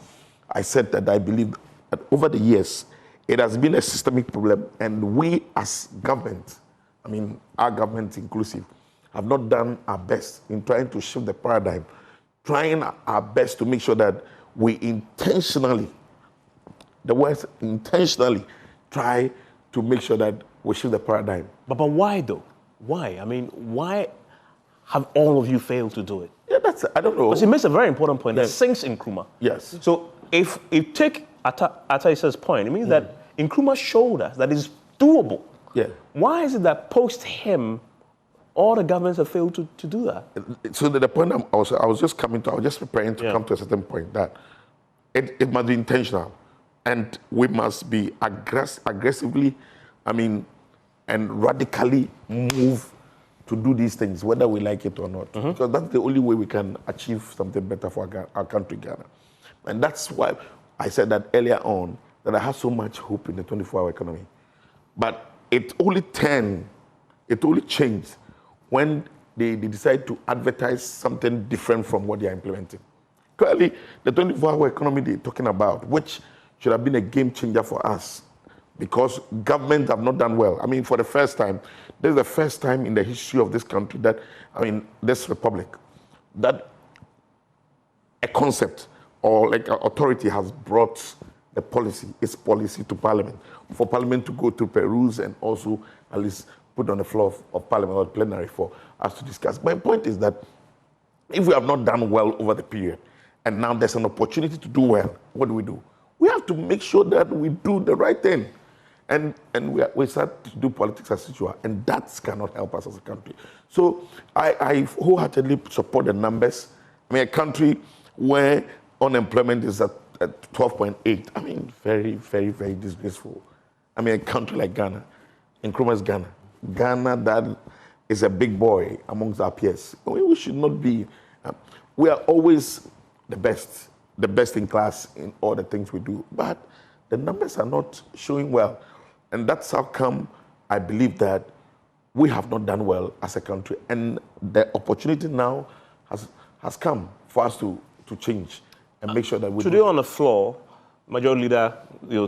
I said that I believe that over the years, it has been a systemic problem, and we as government, I mean, our government inclusive, have not done our best in trying to shift the paradigm, trying our best to make sure that we intentionally, the words intentionally, try to make sure that we shift the paradigm. But why though? Why? I mean, why have all of you failed to do it? Yeah, I don't know. Because he makes a very important point. Yes. That sinks Nkrumah. Yes. So if take Ataisa's point, it means that Nkrumah showed us that it's doable. Yeah. Why is it that post him, all the governments have failed to do that? So the point I was just preparing to come to a certain point that it must be intentional, and we must be aggressively, I mean, and radically move to do these things, whether we like it or not. Because that's the only way we can achieve something better for our country, Ghana. And that's why I said that earlier on, that I have so much hope in the 24-hour economy. But it only changed when they decide to advertise something different from what they are implementing. Clearly, the 24-hour economy they're talking about, which should have been a game changer for us, because governments have not done well. I mean, for the first time, this is the first time in the history of this country that, I mean, this republic, that a concept or like an authority has brought its policy to Parliament, for Parliament to go through peruse and also at least put on the floor of Parliament or plenary for us to discuss. My point is that if we have not done well over the period, and now there's an opportunity to do well, what do? We have to make sure that we do the right thing. And we start to do politics as usual, and that cannot help us as a country. So I wholeheartedly support the numbers. I mean, a country where unemployment is at 12.8, I mean, very, very, very disgraceful. I mean, a country like Ghana, Nkrumah's Ghana that is a big boy amongst our peers. We should not be, we are always the best in class in all the things we do, but the numbers are not showing well. And that's how come I believe that we have not done well as a country. And the opportunity now has come for us to change and make sure that we today on the floor, Majority Leader,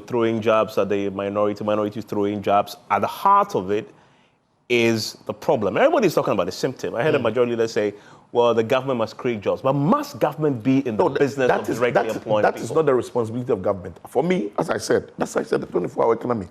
throwing jabs at the minorities throwing jabs. At the heart of it is the problem. Everybody's talking about the symptom. I heard a Majority Leader say, well, the government must create jobs. But must government be in the business of directly employing people? That is not the responsibility of government. For me, as I said, the 24-hour economy.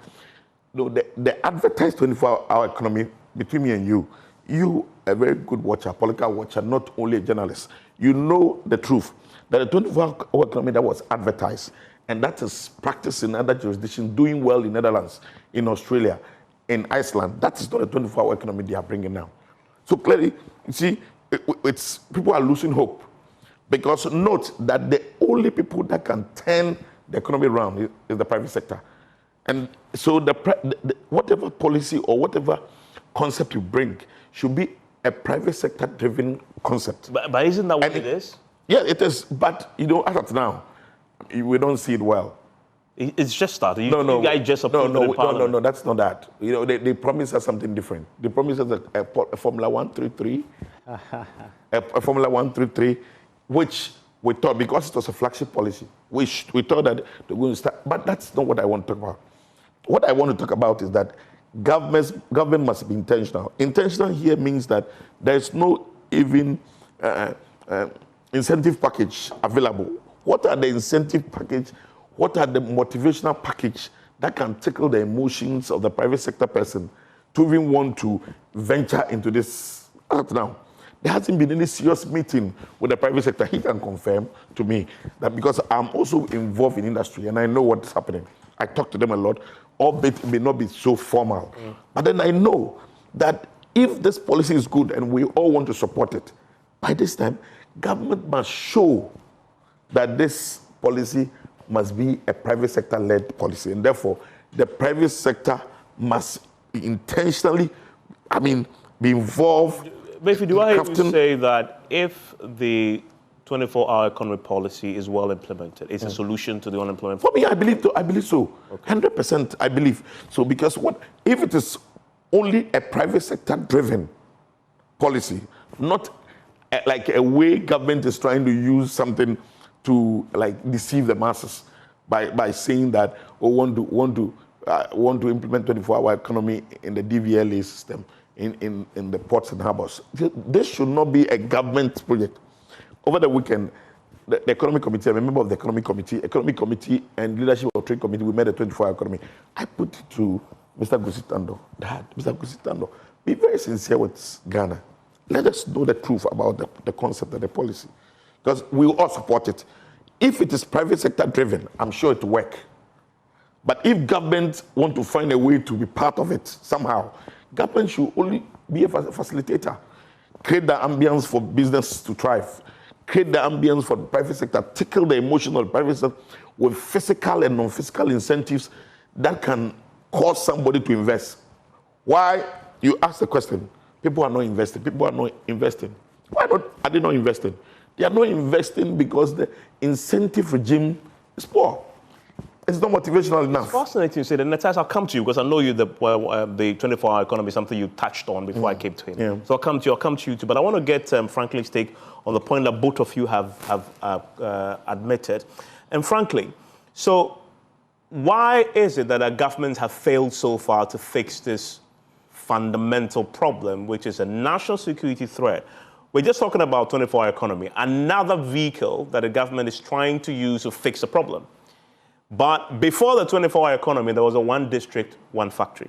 The advertised 24-hour economy, between me and you, a very good watcher, political watcher, not only a journalist, you know the truth. That the 24-hour economy that was advertised, and that is practiced in other jurisdictions, doing well in Netherlands, in Australia, in Iceland, that is not a 24-hour economy they are bringing now. So clearly, you see, people are losing hope. Because note that the only people that can turn the economy around is the private sector. And so whatever policy or whatever concept you bring should be a private sector driven concept. But isn't that what it is? Yeah, it is. But, as of now, we don't see it well. It's just that. You guys just approved it in Parliament. No, that's not that. You know, they promised us something different. They promised us a Formula 133, a Formula 133, which we thought, because it was a flagship policy, we thought that they're going to start. But that's not what I want to talk about. What I want to talk about is that government must be intentional. Intentional here means that there is no even incentive package available. What are the incentive package? What are the motivational package that can tickle the emotions of the private sector person to even want to venture into this art now? There hasn't been any serious meeting with the private sector. He can confirm to me that, because I'm also involved in industry and I know what's happening. I talk to them a lot, albeit it may not be so formal. But then I know that if this policy is good and we all want to support it, by this time, government must show that this policy must be a private sector-led policy. And therefore, the private sector must intentionally, be involved. Basically, do I hear you say that if the 24-hour economy policy is well implemented, it's a solution to the unemployment problem? For me, I believe so. Okay. 100% I believe so. Because if it is only a private sector-driven policy, not like a way government is trying to use something to deceive the masses by saying that want to implement 24-hour economy in the DVLA system in the ports and harbors. This should not be a government project. Over the weekend, the Economic Committee, I'm a member of the Economic Committee and Leadership of Trade Committee, we made a 24-hour economy. I put it to Mr. Gusitando, Mr. Gusitando, be very sincere with Ghana. Let us know the truth about the concept of the policy. Because we all support it. If it is private sector driven, I'm sure it will work. But if government want to find a way to be part of it somehow, government should only be a facilitator. Create the ambience for business to thrive. Create the ambience for the private sector. Tickle the emotional private sector with physical and non-physical incentives that can cause somebody to invest. Why? You ask the question. People are not investing. Why are they not investing? They are not investing because the incentive regime is poor. It's not motivational enough. It's fascinating you say that. Natas, I'll come to you because I know you the 24-hour economy is something you touched on before I came to him. Yeah. So I'll come to you too. But I want to get Franklin's take on the point that both of you have admitted. And frankly, so why is it that our governments have failed so far to fix this fundamental problem, which is a national security threat? We're just talking about 24-hour economy, another vehicle that the government is trying to use to fix the problem. But before the 24-hour economy, there was a one district, one factory.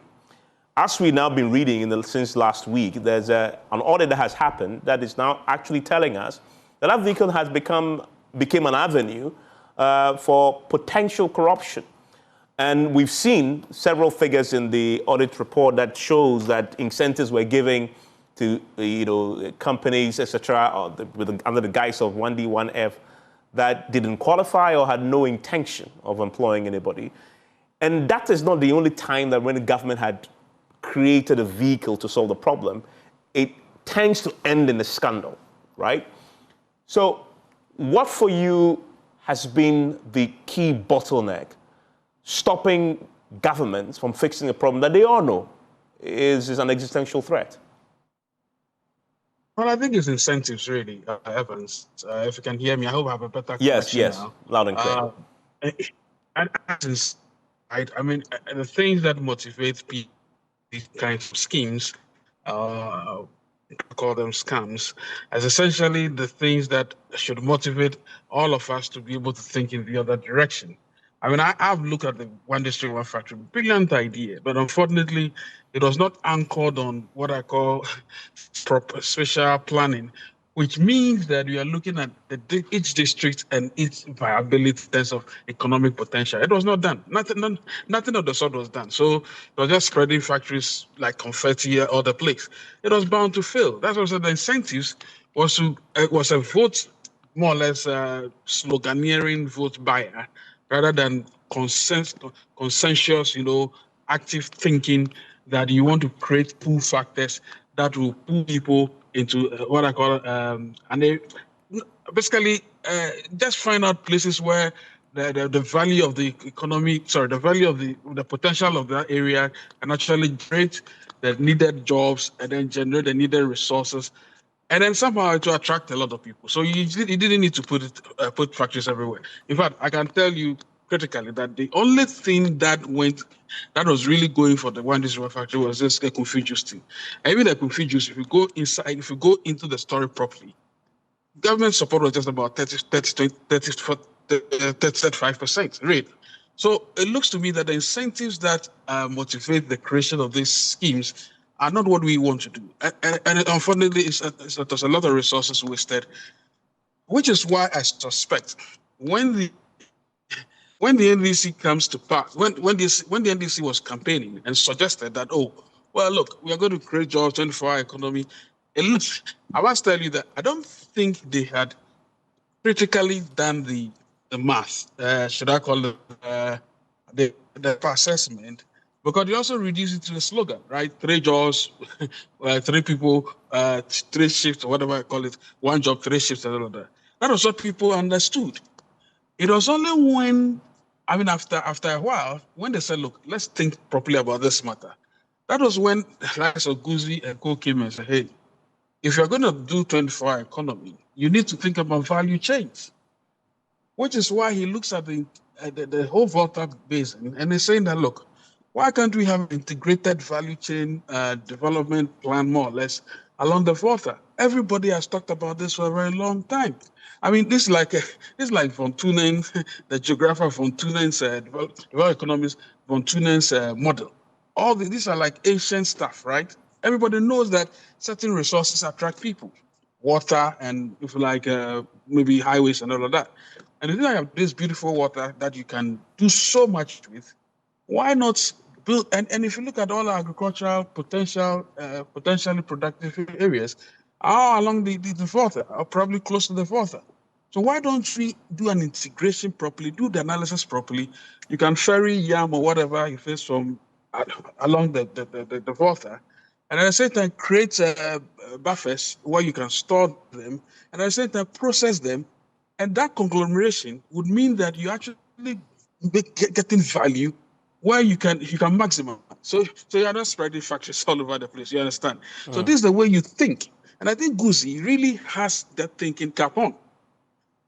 As we've now been reading since last week, there's an audit that has happened that is now actually telling us that that vehicle has became an avenue for potential corruption. And we've seen several figures in the audit report that shows that incentives were given to companies, etc., under the guise of 1D, 1F, that didn't qualify or had no intention of employing anybody. And that is not the only time that when the government had created a vehicle to solve the problem, it tends to end in a scandal, right? So what for you has been the key bottleneck stopping governments from fixing a problem that they all know is an existential threat? Well, I think it's incentives, really, Evans. If you can hear me, I hope I have a better connection now. Loud and clear. Right? I mean, the things that motivate people, these kinds of schemes, call them scams, as essentially the things that should motivate all of us to be able to think in the other direction. I mean, I've looked at the one district, one factory, brilliant idea, but unfortunately, it was not anchored on what I call proper spatial planning, which means that we are looking at each district and its viability in terms of economic potential. It was not done. Nothing of the sort was done. So it was just spreading factories like confetti all the place. It was bound to fail. That's what the incentives was a vote, more or less sloganeering vote buyer, rather than consensuous, active thinking that you want to create pull factors that will pull people into what I call, basically just find out places where the value of the economy, the value of the potential of that area can actually generate the needed jobs and then generate the needed resources, and then somehow to attract a lot of people. So you didn't need to put factories everywhere. In fact, I can tell you critically that the only thing that was really going for the One River factory was this Ekunfi juice thing. And even the Ekunfi juice, if you go into the story properly, government support was just about 35% rate. So it looks to me that the incentives that motivate the creation of these schemes are not what we want to do. And unfortunately, there's a lot of resources wasted, which is why I suspect when the NDC comes to pass, when the NDC was campaigning and suggested that, oh, well, look, we are going to create jobs, 24-hour economy. I must tell you that I don't think they had critically done the math, should I call it the assessment, because they also reduce it to a slogan, right? 3 jobs, 3 people, 3 shifts, or whatever I call it, 1 job, 3 shifts, and all of that. That was what people understood. It was only when, after a while, when they said, look, let's think properly about this matter. That was when the likes of Guzi and Co came and said, hey, if you're going to do 24-hour economy, you need to think about value chains, which is why he looks at the whole Volta Basin and he's saying that, look, why can't we have an integrated value chain development plan, more or less, along the Volta? Everybody has talked about this for a very long time. This is like von Thunen, the geographer von Thunen's development economics, von Thunen's model. All these are like ancient stuff, right? Everybody knows that certain resources attract people, water and, if you like, maybe highways and all of that. And if you have this beautiful water that you can do so much with, why not build? And if you look at all our agricultural potentially productive areas, are along the water, or probably close to the water. So why don't we do an integration properly, do the analysis properly? You can ferry yam or whatever you face from along the water, and at the same time create buffers where you can store them, and at the same time process them, and that conglomeration would mean that you actually getting value where you can maximize. So you're not spreading factories all over the place. You understand? So this is the way you think. And I think Guzi really has that thinking cap on.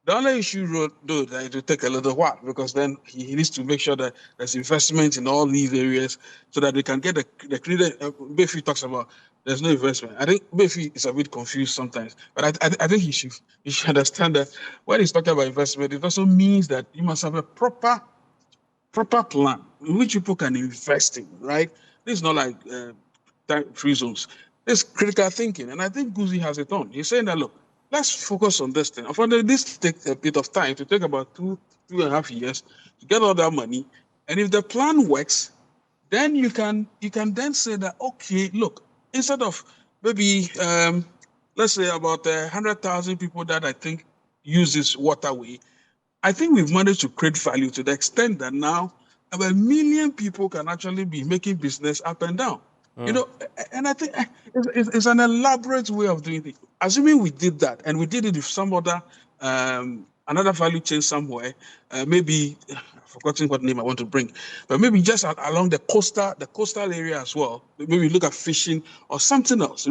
The only issue, though, that it will take a little while, because then he needs to make sure that there's investment in all these areas so that they can get the credit. Befi talks about there's no investment. I think Befi is a bit confused sometimes, but I think he should understand that when he's talking about investment, it also means that you must have a proper plan in which people can invest in, right? This is not like free zones. It's critical thinking, and I think Guzi has it on. He's saying that, look, let's focus on this thing. Unfortunately, this takes a bit of time, to take about 2.5 years to get all that money. And if the plan works, then you can then say that, okay, look, instead of maybe let's say about 100,000 people that I think use this waterway, I think we've managed to create value to the extent that now about 1 million people can actually be making business up and down. And I think it's an elaborate way of doing it. Assuming we did that, and we did it with some other another value chain somewhere, maybe I've forgotten what name I want to bring, but maybe just along the coastal area as well. Maybe look at fishing or something else.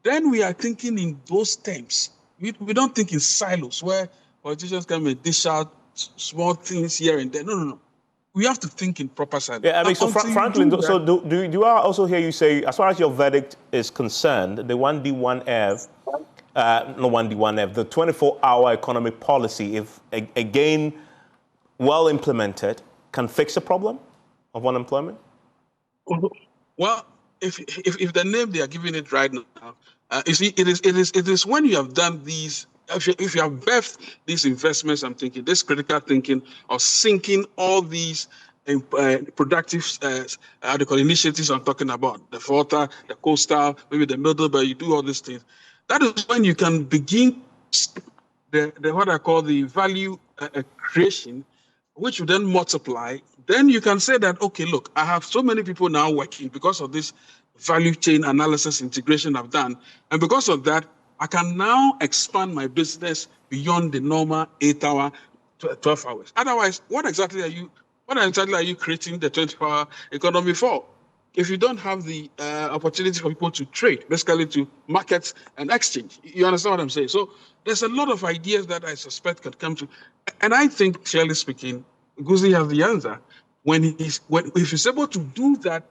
Then we are thinking in those terms. We don't think in silos where politicians come and dish out small things here and there. No. We have to think in proper silos. Yeah, so Franklin, do I also hear you say, as far as your verdict is concerned, the 1D1F, the 24-hour economic policy, if again well implemented, can fix the problem of unemployment? Well, if the name they are giving it right now, you see, it is when you have done these. If you have birthed these investments, I'm thinking this critical thinking of sinking all these productive initiatives I'm talking about, the water, the coastal, maybe the middle, but you do all these things. That is when you can begin the what I call the value creation, which you then multiply. Then you can say that, okay, look, I have so many people now working because of this value chain analysis integration I've done, and because of that, I can now expand my business beyond the normal 8-hour 12 hours. Otherwise, what exactly are you creating the 24-hour economy for? If you don't have the opportunity for people to trade, basically to market and exchange. You understand what I'm saying? So there's a lot of ideas that I suspect could come to, and I think, clearly speaking, Guzi has the answer. If he's able to do that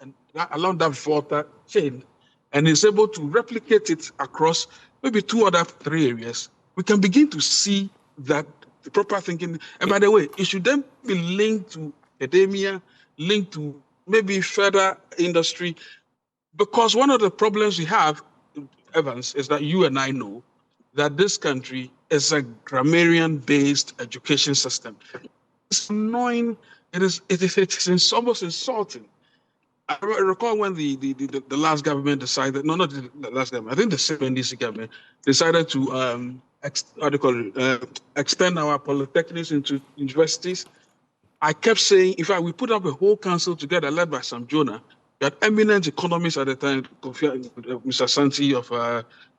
and along that Volta chain, and is able to replicate it across maybe 3 areas, we can begin to see that the proper thinking. And by the way, it should then be linked to academia, linked to maybe further industry, because one of the problems we have, Evans, is that you and I know that this country is a grammarian-based education system. It's annoying. It's almost insulting. I recall when the last government decided, no, not the last government, I think the second NDC government decided to extend our polytechnics into universities. I kept saying, in fact, we put up a whole council together led by Sam Jonah. We had eminent economists at the time, Mr. Santi of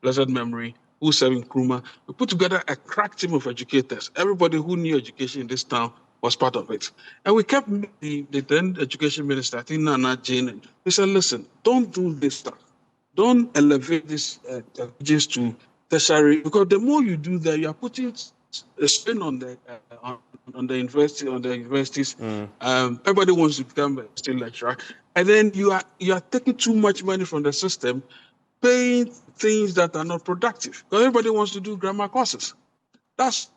blessed memory, who served in Nkrumah. We put together a crack team of educators. Everybody who knew education in this town was part of it. And we kept the then education minister, I think Nana Jane, we said, listen, don't do this stuff. Don't elevate these colleges to tertiary, because the more you do that, you are putting a spin on the universities. Everybody wants to become a state lecturer, and then you are taking too much money from the system, paying things that are not productive. Because everybody wants to do grammar courses. That's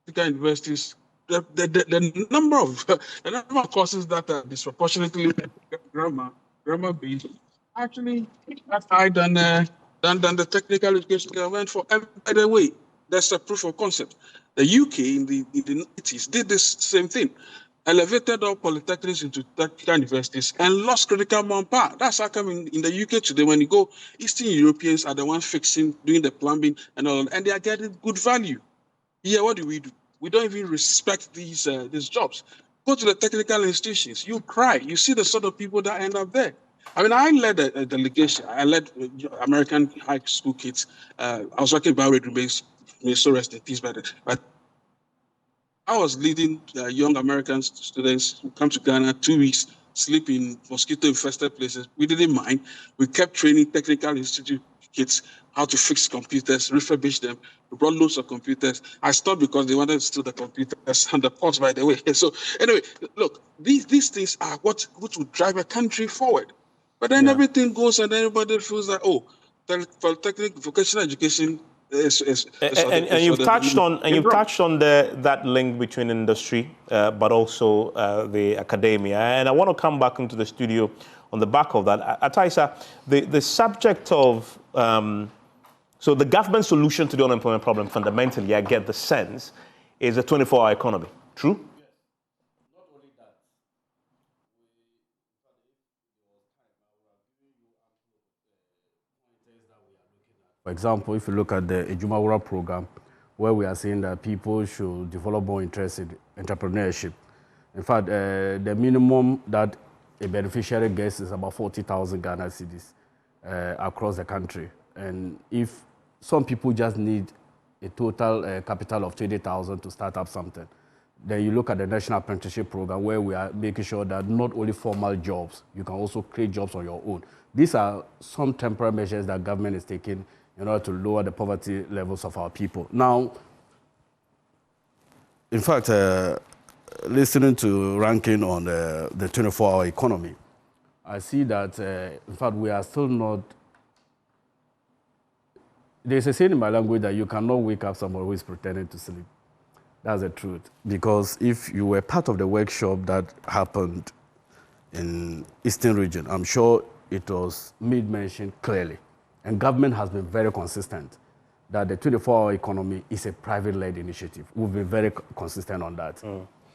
the kind of universities. The number of courses that are disproportionately grammar based actually are higher than the technical education government for. By the way, that's a proof of concept. The UK in the 90s did this same thing, elevated all polytechnics into technical universities and lost critical manpower. That's how come in the UK today, when you go, Eastern Europeans are the ones doing the plumbing and all, and they are getting good value. Here, what do? We don't even respect these jobs. Go to the technical institutions, you cry. You see the sort of people that end up there. I mean, I led a delegation. I led American high school kids. I was working about Redbase, so rest in peace, but I was leading young American students who come to Ghana 2 weeks, sleep in mosquito-infested places. We didn't mind. We kept training technical institute kids how to fix computers, refurbish them. We brought loads of computers. I stopped because they wanted to steal the computers and the ports, by the way. So anyway, look, these things are what will drive a country forward. But then everything goes and everybody feels that, polytechnic vocational education and you've touched on that link between industry, but also the academia. And I want to come back into the studio on the back of that. Ataisa, the subject of so the government solution to the unemployment problem, fundamentally, I get the sense, is a 24-hour economy. True? Yes. Not only that. For example, if you look at the Ejumawura program, where we are saying that people should develop more interest in entrepreneurship. In fact, the minimum that a beneficiary gets is about 40,000 Ghana cedis across the country. And if some people just need a total capital of 20,000 to start up something, then you look at the National Apprenticeship Program, where we are making sure that not only formal jobs, you can also create jobs on your own. These are some temporary measures that government is taking in order to lower the poverty levels of our people. Now, in fact, listening to Rankin on the 24-hour economy, I see that, in fact, we are still not. There's a saying in my language that you cannot wake up somebody who is pretending to sleep. That's the truth. Because if you were part of the workshop that happened in Eastern region, I'm sure it was made mention clearly. And government has been very consistent that the 24-hour economy is a private-led initiative. We've been very consistent on that.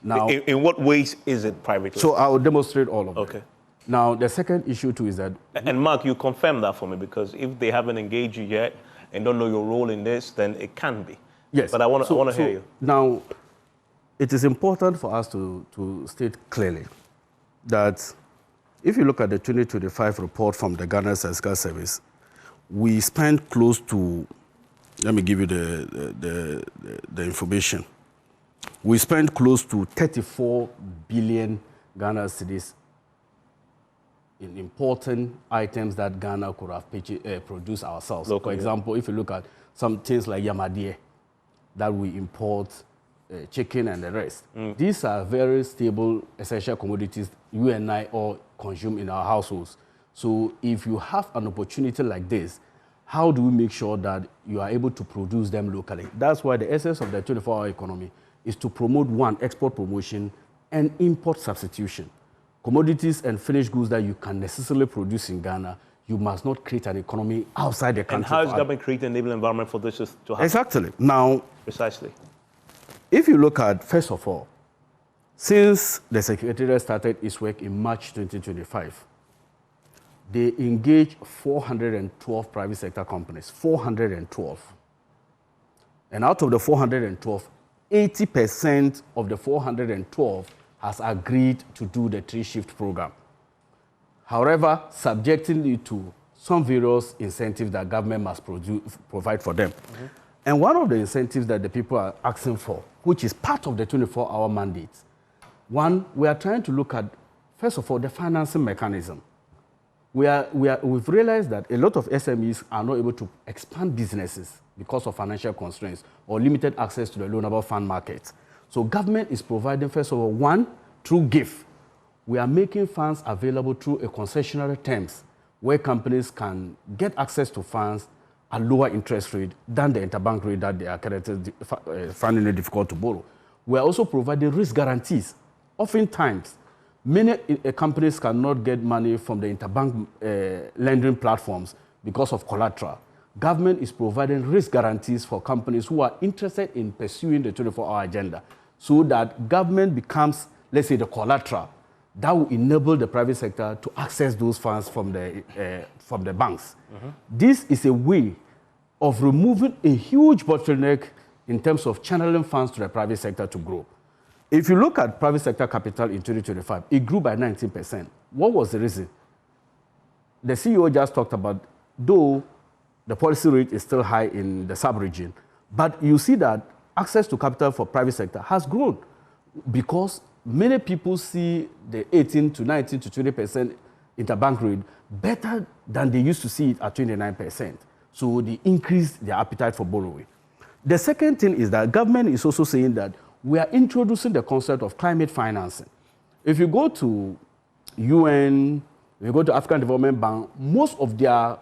Now, in what ways is it private-led? So I will demonstrate all of Okay. it. Now, the second issue too is that... And Mark, you confirm that for me, because if they haven't engaged you yet and don't know your role in this, then it can be. Yes. But I want to hear you. Now, it is important for us to state clearly that if you look at the 2025 report from the Ghana Statistical Service, we spent close to, let me give you the information. we spent close to 34 billion Ghana cedis in important items that Ghana could have produced ourselves. Locally, for example, if you look at some things like yamadie that we import, chicken and the rest. These are very stable, essential commodities you and I all consume in our households. So if you have an opportunity like this, how do we make sure that you are able to produce them locally? That's why the essence of the 24-hour economy is to promote, one, export promotion and import substitution. Commodities and finished goods that you can necessarily produce in Ghana, you must not create an economy outside the country. And how is government creating an enabling environment for this to happen? Exactly. Now, precisely. If you look at, first of all, since the Secretariat started its work in March 2025, they engaged 412 private sector companies, 412. And out of the 412, 80% of the 412 has agreed to do the 3-shift program. However, subjecting it to some various incentives that government must provide for them. And one of the incentives that the people are asking for, which is part of the 24-hour mandate, one, we are trying to look at, first of all, the financing mechanism. We've realized that a lot of SMEs are not able to expand businesses because of financial constraints or limited access to the loanable fund market. So government is providing, first of all, one, through GIFT. We are making funds available through a concessionary terms where companies can get access to funds at lower interest rate than the interbank rate that they are currently finding it difficult to borrow. We are also providing risk guarantees. Oftentimes, many companies cannot get money from the interbank lending platforms because of collateral. Government is providing risk guarantees for companies who are interested in pursuing the 24-hour agenda so that government becomes, let's say, the collateral that will enable the private sector to access those funds from the banks. This is a way of removing a huge bottleneck in terms of channeling funds to the private sector to grow. If you look at private sector capital in 2025, it grew by 19%. What was the reason? The CEO just talked about, though the policy rate is still high in the sub-region, but you see that access to capital for private sector has grown because many people see the 18 to 19 to 20% interbank rate better than they used to see it at 29%. So they increase their appetite for borrowing. The second thing is that government is also saying that we are introducing the concept of climate financing. If you go to UN, if you go to African Development Bank, most of their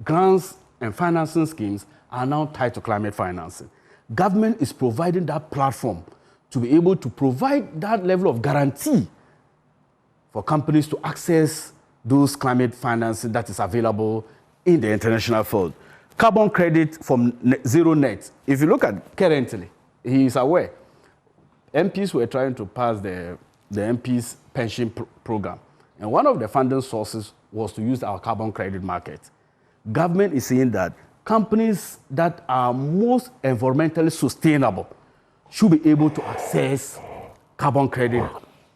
grants and financing schemes are now tied to climate financing. Government is providing that platform to be able to provide that level of guarantee for companies to access those climate financing that is available in the international field. Carbon credit from zero net. If you look at currently, he is aware, MPs were trying to pass the MPs pension program. And one of the funding sources was to use our carbon credit market. Government is saying that companies that are most environmentally sustainable should be able to access carbon credit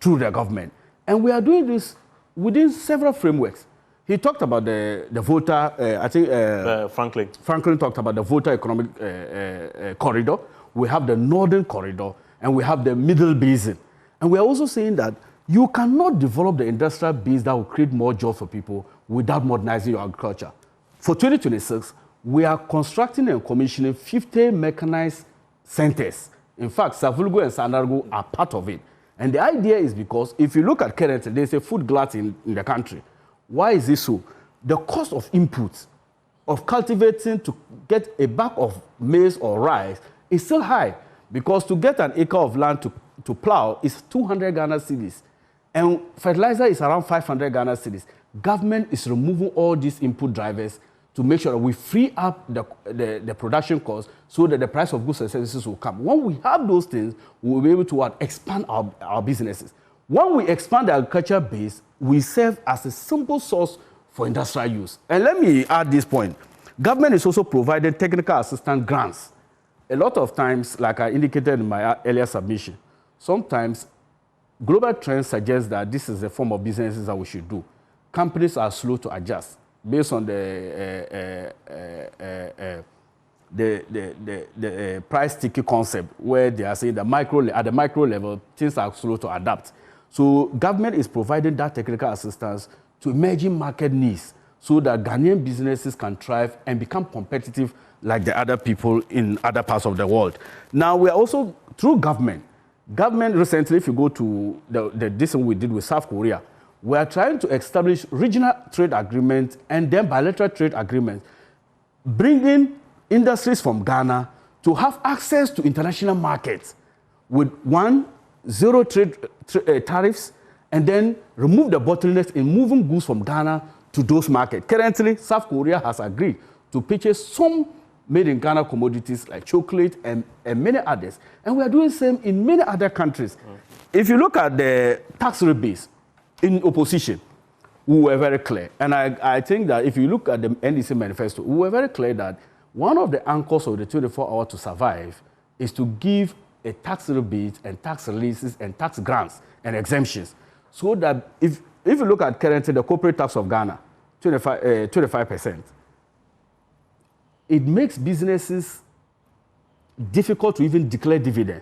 through the government. And we are doing this within several frameworks. He talked about the Volta, Franklin talked about the Volta Economic Corridor. We have the Northern Corridor, and we have the Middle Basin. And we are also saying that you cannot develop the industrial base that will create more jobs for people without modernizing your agriculture. For 2026, we are constructing and commissioning 50 mechanized centers. In fact, Savulgo and Sandargo are part of it. And the idea is because if you look at currently, there's a food glut in the country. Why is this so? The cost of inputs, of cultivating to get a bag of maize or rice is still high because to get an acre of land to plow is 200 Ghana cedis. And fertilizer is around 500 Ghana cedis. Government is removing all these input drivers to make sure that we free up the production costs so that the price of goods and services will come. When we have those things, we will be able to expand our businesses. When we expand the agriculture base, we serve as a simple source for industrial use. And let me add this point. Government is also providing technical assistance grants. A lot of times, like I indicated in my earlier submission, sometimes global trends suggest that this is the form of businesses that we should do. Companies are slow to adjust based on the the price sticky concept, where they are saying that at the micro level, things are slow to adapt. So government is providing that technical assistance to emerging market needs so that Ghanaian businesses can thrive and become competitive like the other people in other parts of the world. Now, we are also, through government recently, if you go to this one we did with South Korea, we are trying to establish regional trade agreements and then bilateral trade agreements, bringing industries from Ghana to have access to international markets with zero trade tariffs, and then remove the bottlenecks in moving goods from Ghana to those markets. Currently, South Korea has agreed to purchase some made in Ghana commodities like chocolate and many others. And we are doing the same in many other countries. If you look at the tax rebates in opposition, we were very clear. And I think that if you look at the NDC manifesto, we were very clear that one of the anchors of the 24-hour to survive is to give a tax rebate and tax releases and tax grants and exemptions. So that if you look at currently the corporate tax of Ghana, 25%, it makes businesses difficult to even declare dividend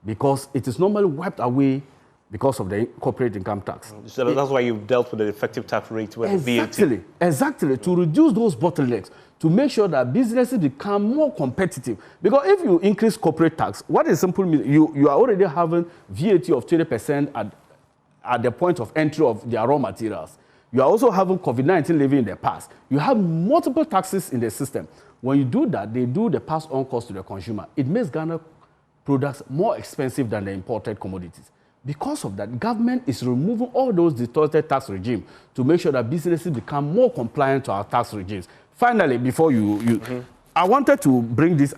because it is normally wiped away because of the corporate income tax. So that's why you've dealt with the effective tax rate with VAT. Exactly, to reduce those bottlenecks, to make sure that businesses become more competitive. Because if you increase corporate tax, what is simple means you are already having VAT of 20% at the point of entry of their raw materials. You are also having COVID-19 levy in the past. You have multiple taxes in the system. When you do that, they do the pass-on cost to the consumer. It makes Ghana products more expensive than the imported commodities. Because of that, government is removing all those distorted tax regimes to make sure that businesses become more compliant to our tax regimes. Finally, before I wanted to bring this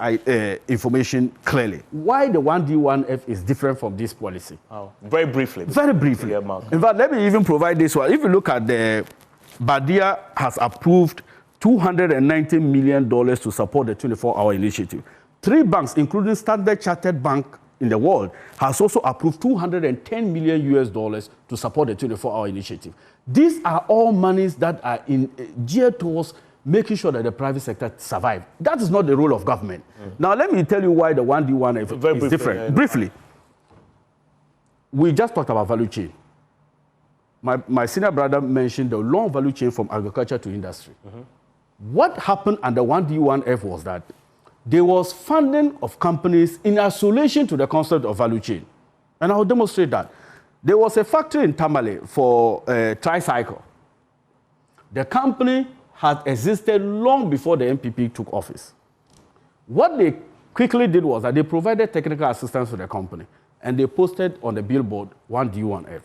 information clearly. Why the 1D1F is different from this policy? Oh, very briefly. Very briefly. In fact, let me even provide this one. If you look at the Badia has approved $290 million to support the 24-hour initiative. 3 banks, including Standard Chartered Bank in the world, has also approved $210 million to support the 24-hour initiative. These are all monies that are geared towards making sure that the private sector survive. That is not the role of government. Now, let me tell you why the 1D1F is different. Briefly, we just talked about value chain. My senior brother mentioned the long value chain from agriculture to industry. What happened under 1D1F was that there was funding of companies in isolation to the concept of value chain. And I'll demonstrate that. There was a factory in Tamale for tricycle. The company had existed long before the NPP took office. What they quickly did was that they provided technical assistance to the company, and they posted on the billboard 1D1F.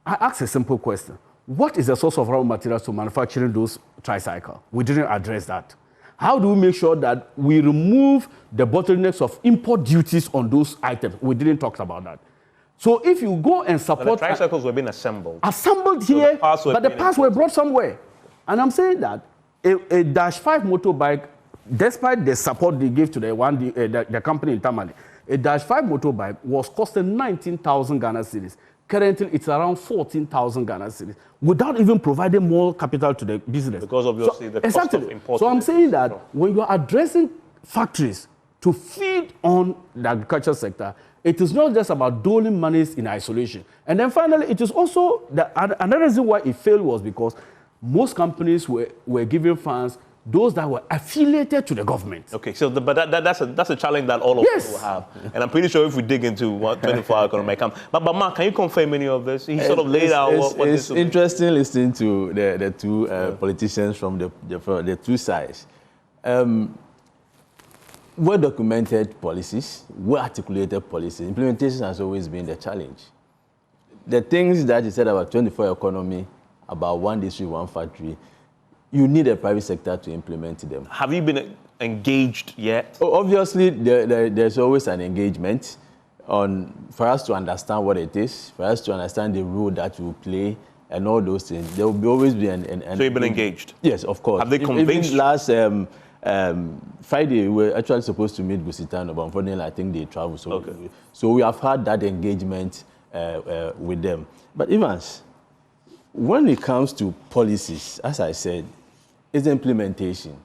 I asked a simple question. What is the source of raw materials to manufacturing those tricycles? We didn't address that. How do we make sure that we remove the bottlenecks of import duties on those items? We didn't talk about that. So if you go and support... But the tricycles were being assembled. Assembled here, but the parts were brought somewhere. And I'm saying that a Dash 5 motorbike, despite the support they gave to the company in Tamale, a Dash 5 motorbike was costing 19,000 Ghana cedis. Currently, it's around 14,000 Ghana cedis, without even providing more capital to the business. Because obviously the cost of importing. So I'm saying that when you are addressing factories to feed on the agriculture sector, it is not just about doling monies in isolation. And then finally, it is also, another reason why it failed was because most companies were giving funds those that were affiliated to the government. Okay, so but that's a challenge that all of us will have. And I'm pretty sure if we dig into what 24-hour economic come. But Mark, can you confirm any of this? He sort of laid out what this is. It's interesting listening to the two politicians from the two sides. Well-documented policies, well-articulated policies. Implementation has always been the challenge. The things that you said about 24-hour economy, about one district, one factory, you need a private sector to implement them. Have you been engaged yet? Obviously, there's always an engagement for us to understand what it is, for us to understand the role that we play, and all those things. There will always be an So you've been engaged? Yes, of course. Have they convinced you? Last Friday, we were actually supposed to meet Gusitano, but unfortunately, I think they traveled. So we have had that engagement with them. But Evans, when it comes to policies, as I said, it's implementation.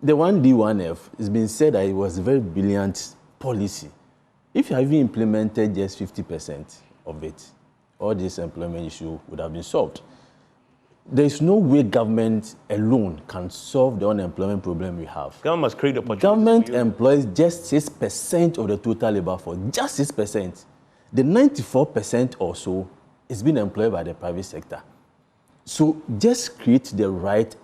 the 1D, 1F, it's been said that it was a very brilliant policy. If you have even implemented just 50% of it, all this employment issue would have been solved. There is no way government alone can solve the unemployment problem we have. Government must create opportunities. Government employs just 6% of the total labor force, just 6%. The 94% or so is being employed by the private sector. So just create the right,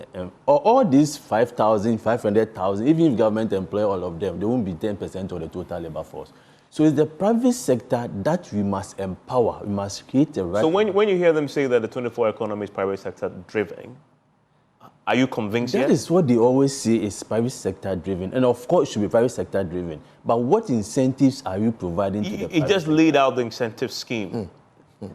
all these 5,000, 500,000, even if government employ all of them, they won't be 10% of the total labor force. So it's the private sector that we must empower. We must create the right. So when you hear them say that the 24 economy is private sector driven, are you convinced yet? That is what they always say is private sector driven. And of course it should be private sector driven. But what incentives are you providing to the private sector? He just laid out the incentive scheme.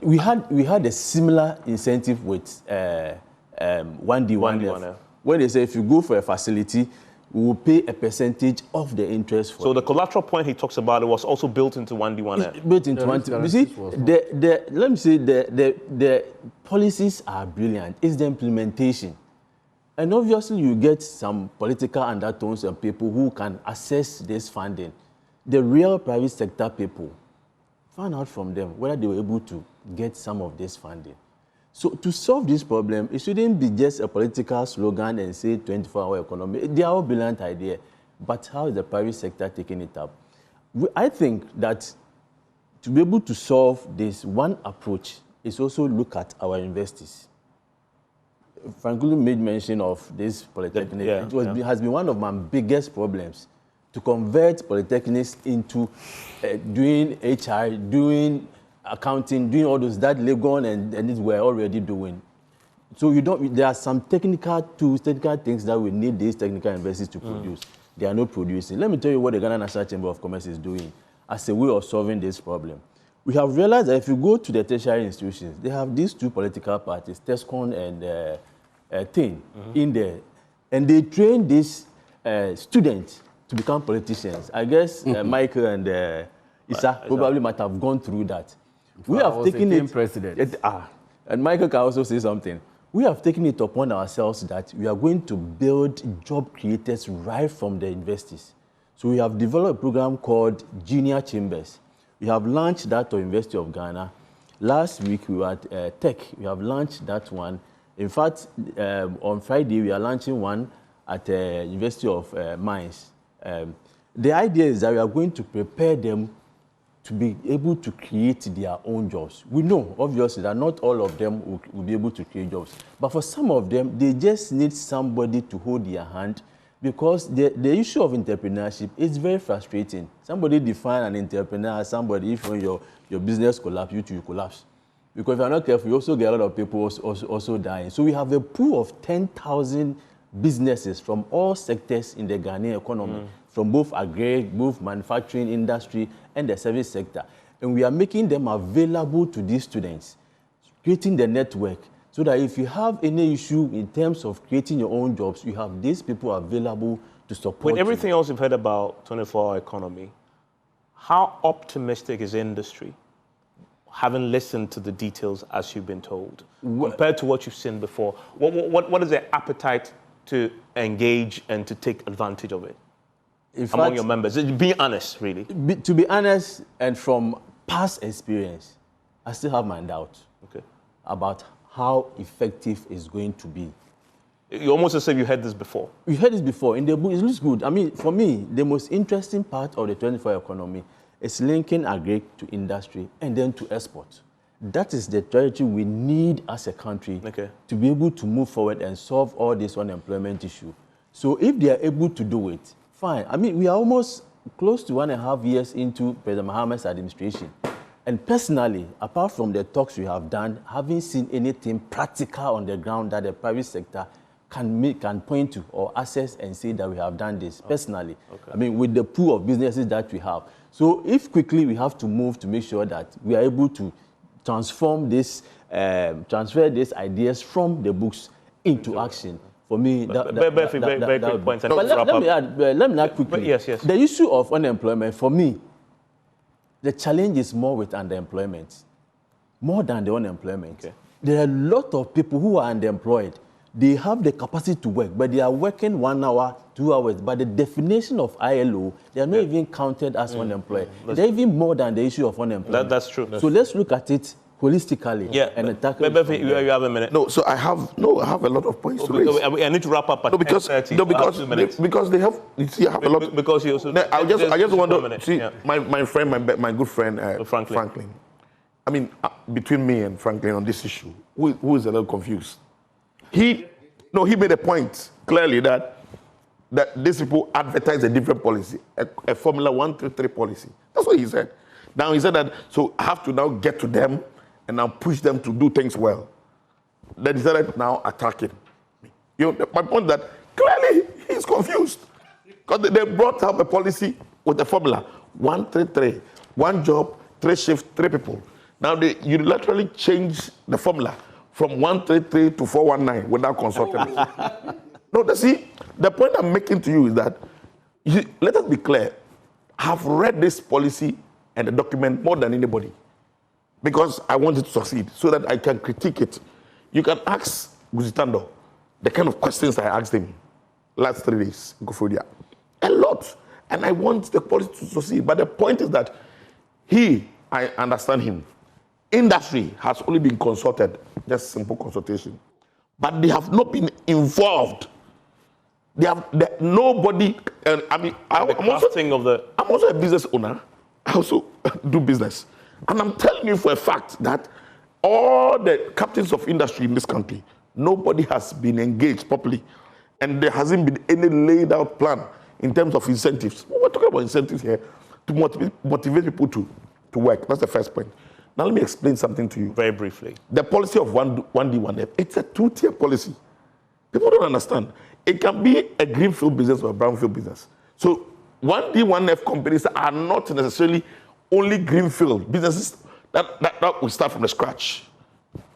We had a similar incentive with 1D, 1F. When they say if you go for a facility, we will pay a percentage of the interest for So the collateral point he talks about, it was also built into 1D, 1F. Built into 1D. You see, let me say the policies are brilliant. It's the implementation. And obviously you get some political undertones and people who can access this funding. The real private sector people, find out from them whether they were able to get some of this funding. So to solve this problem, it shouldn't be just a political slogan and say 24-hour economy. They are all brilliant idea, but how is the private sector taking it up? I think that to be able to solve this, one approach is also look at our universities. Frankly made mention of this polytechnic. It has been one of my biggest problems to convert polytechnics into doing HR, doing accounting, doing all those that Legon and it were already doing. So there are some technical tools, technical things that we need these technical universities to produce. They are not producing. Let me tell you what the Ghana National Chamber of Commerce is doing as a way of solving this problem. We have realized that if you go to the tertiary institutions, they have these two political parties, TESCON and TIN, in there. And they train these students to become politicians. I guess Michael and Issa probably might have gone through that. We have taken it. President. And Michael can also say something. We have taken it upon ourselves that we are going to build job creators right from the universities. So we have developed a program called Junior Chambers. We have launched that to University of Ghana. Last week we were at Tech. We have launched that one. In fact, on Friday we are launching one at University of Mines. The idea is that we are going to prepare them to be able to create their own jobs. We know, obviously, that not all of them will be able to create jobs. But for some of them, they just need somebody to hold their hand because the issue of entrepreneurship is very frustrating. Somebody define an entrepreneur as somebody, if when your business collapse, you collapse. Because if you're not careful, you also get a lot of people also dying. So we have a pool of 10,000 businesses from all sectors in the Ghanaian economy, from both agri, both manufacturing industry, and the service sector. And we are making them available to these students, creating the network, so that if you have any issue in terms of creating your own jobs, you have these people available to support With everything else you've heard about 24-hour economy, how optimistic is industry, having listened to the details as you've been told, compared to what you've seen before? What is their appetite to engage and to take advantage of it among your members? Be honest, really. To be honest, and from past experience, I still have my doubts about how effective it's going to be. You almost as if you heard this before. We heard this before. In the book, it looks good. I mean, for me, the most interesting part of the 24-hour economy is linking agri to industry and then to export. That is the trajectory we need as a country to be able to move forward and solve all this unemployment issue. So if they are able to do it, fine. I mean, we are almost close to 1.5 years into President Mohammed's administration. And personally, apart from the talks we have done, haven't seen anything practical on the ground that the private sector can point to or access and say that we have done this personally. I mean, with the pool of businesses that we have. So if quickly we have to move to make sure that we are able to transform this, transfer these ideas from the books into action. For me, very quick point. But let me add quickly. Yes. The issue of unemployment, for me, the challenge is more with underemployment, more than the unemployment. There are a lot of people who are underemployed. they have the capacity to work, but they are working 1 hour, 2 hours. But the definition of ILO, they are not even counted as unemployed. They're even more than the issue of unemployment. That's true. So let's look at it holistically and tackle it. You have a minute. No, so I have a lot of points to raise. I need to wrap up at 10:30. Because they have. You see, I have a lot. Because you also. I just want to see my friend, my good friend Franklin. I mean, between me and Franklin on this issue, who is a little confused. He made a point clearly that these people advertise a different policy, a Formula 133 policy. That's what he said. Now he said that, so I have to now get to them and now push them to do things well. Then he started now attacking me. My point is that clearly he's confused. Because they brought up a policy with a formula, 133, 1 job, 3 shifts, 3 people. Now they unilaterally change the formula from 133 to 419 without consulting us. No, see, the point I'm making to you is that, let us be clear, I've read this policy and the document more than anybody because I want it to succeed so that I can critique it. You can ask Guzitando the kind of questions I asked him last 3 days in Kofodia. A lot. And I want the policy to succeed. But the point is that I understand him. Industry has only been consulted, just simple consultation. But they have not been involved. Nobody, I'm also a business owner. I also do business. And I'm telling you for a fact that all the captains of industry in this country, nobody has been engaged properly. And there hasn't been any laid out plan in terms of incentives. We're talking about incentives here to motivate people to work. That's the first point. Now let me explain something to you. Very briefly. The policy of 1D, 1F, it's a 2-tier policy. People don't understand. It can be a greenfield business or a brownfield business. So 1D, 1F companies are not necessarily only greenfield businesses that will start from the scratch.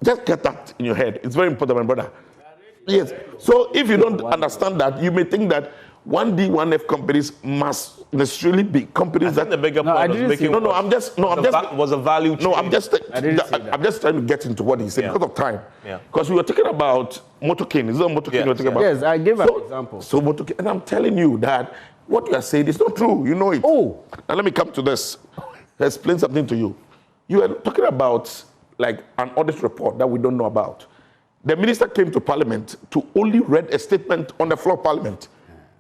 Just get that in your head. It's very important, my brother. Yes. So if you don't understand that, you may think that 1D, 1F companies must necessarily be companies that. The bigger point was a value chain. No, I'm just trying to get into what he said because of time. Because we were talking about motorcane. Is that motorcane you're talking about? Yes, I gave an example. So motorcane, and I'm telling you that what you are saying is not true. You know it. Oh. Now let me come to this. I'll explain something to you. You are talking about like an audit report that we don't know about. The minister came to Parliament to only read a statement on the floor of Parliament.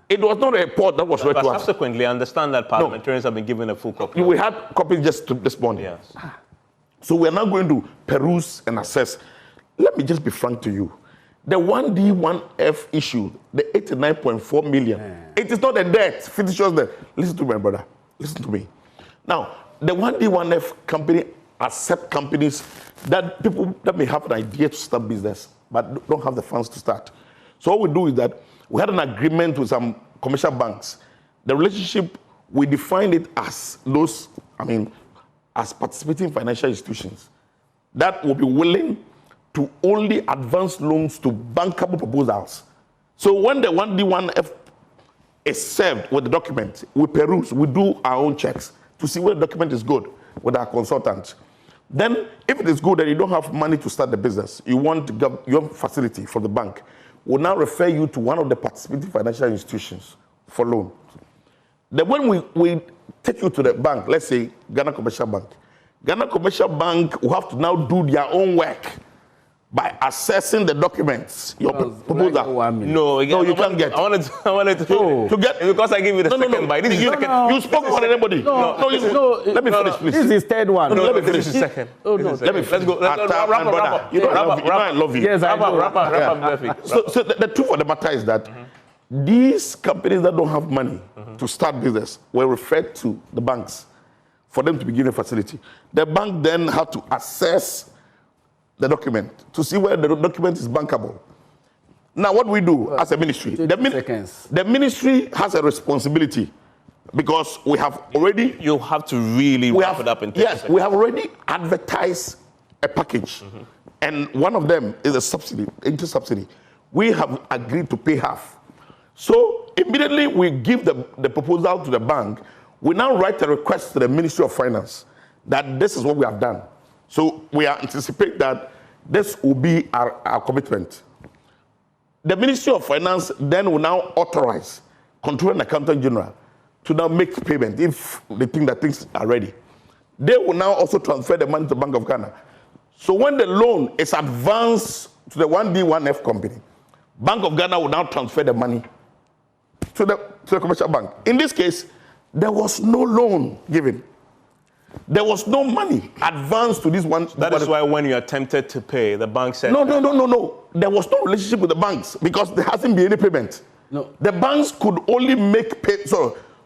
It was not a report that was read to us. Subsequently, I understand that parliamentarians have been given a full copy. We had copies just this morning. Yes. So we are now going to peruse and assess. Let me just be frank to you. The 1D, 1F issue, the 89.4 million, it is not a debt. Fiducious debt. Listen to me, my brother. Listen to me. Now, the 1D, 1F company accept companies that people that may have an idea to start business, but don't have the funds to start. So what we do is that we had an agreement with some commercial banks. The relationship, we defined it as as participating financial institutions that will be willing to only advance loans to bankable proposals. So when the 1D, 1F is served with the document, we peruse, we do our own checks to see whether the document is good with our consultants. Then, if it is good and you don't have money to start the business, you want your facility from the bank, we'll now refer you to one of the participating financial institutions for loan. Then when we take you to the bank, let's say Ghana Commercial Bank will have to now do their own work by assessing the documents, your proposal. No, you can't get. I wanted to get because I gave you the second bite. You spoke for anybody. Let me finish, please. This is third one. Let me finish the second. Let me let's go. Wrap up. You know I love you. Yes, wrap up. So the truth of the matter is that these companies that don't have money to start business were referred to the banks for them to be given a facility. The bank then had to assess the document to see whether the document is bankable. Now, what we do as a ministry, the ministry has a responsibility because we have already. You have to really wrap it up in 30 seconds. We have already advertised a package, and one of them is a subsidy, interest subsidy. We have agreed to pay half. So immediately we give the proposal to the bank. We now write a request to the Ministry of Finance that this is what we have done. So we anticipate that this will be our commitment. The Ministry of Finance then will now authorize Controller and Accountant General to now make payment if they think that things are ready. They will now also transfer the money to Bank of Ghana. So when the loan is advanced to the 1D1F company, Bank of Ghana will now transfer the money to the commercial bank. In this case, there was no loan given. There was no money advanced to this one. That is why when you attempted to pay, the bank said... No. There was no relationship with the banks because there hasn't been any payment. No. The banks could only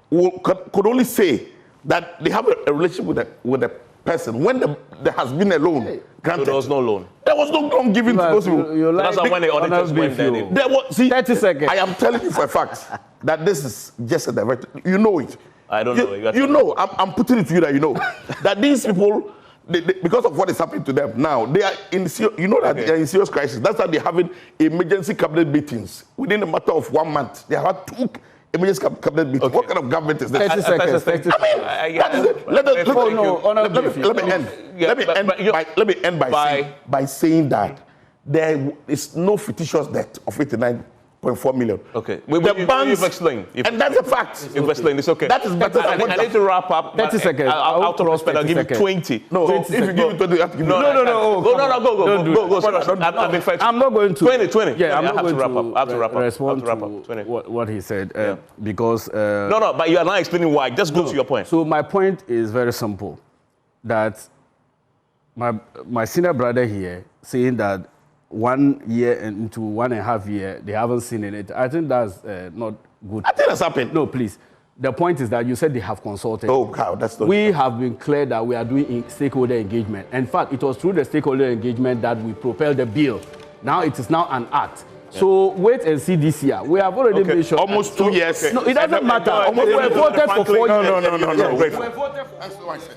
could only say that they have a relationship with the person when there has been a loan granted. So there was no loan. There was no loan given to those people. That's not when the auditors went there. There was, see, 30 seconds. I am telling you for a fact that this is just a direct. You know it. I don't know. You know. I'm putting it to you that you know that these people, because of what is happening to them now, they are in. You know that they are in serious crisis. That's why they're having emergency cabinet meetings within a matter of 1 month. They have had 2 emergency cabinet meetings. Okay. What kind of government is this? 30 seconds. 30 seconds. I mean, let me end by saying that there is no fictitious debt of 89.4 million. Okay. The banks, you've explained. And that's a fact. You've explained. It's okay. That is better than what I need to wrap up. 30 seconds. Out of respect, I'll give you 20. No, if you give me 20, you have to give me. Go. I'm not going to. 20. Yeah, I'm I not have going to wrap up. I have to wrap up. respond I have to wrap up. 20. to what he said because. No, but you are not explaining why. Just go to your point. So my point is very simple, that my senior brother here saying that 1 year into 1.5 years they haven't seen it. I think that's not good. I think that's happened. No, please. The point is that you said they have consulted. Oh, God, that's not. We have been clear that we are doing stakeholder engagement. In fact, it was through the stakeholder engagement that we propelled the bill. Now it is now an act. Yeah. So wait and see this year. We have already made sure. Almost 2 years. No, it doesn't matter. We voted for 4 years. No. That's what I said.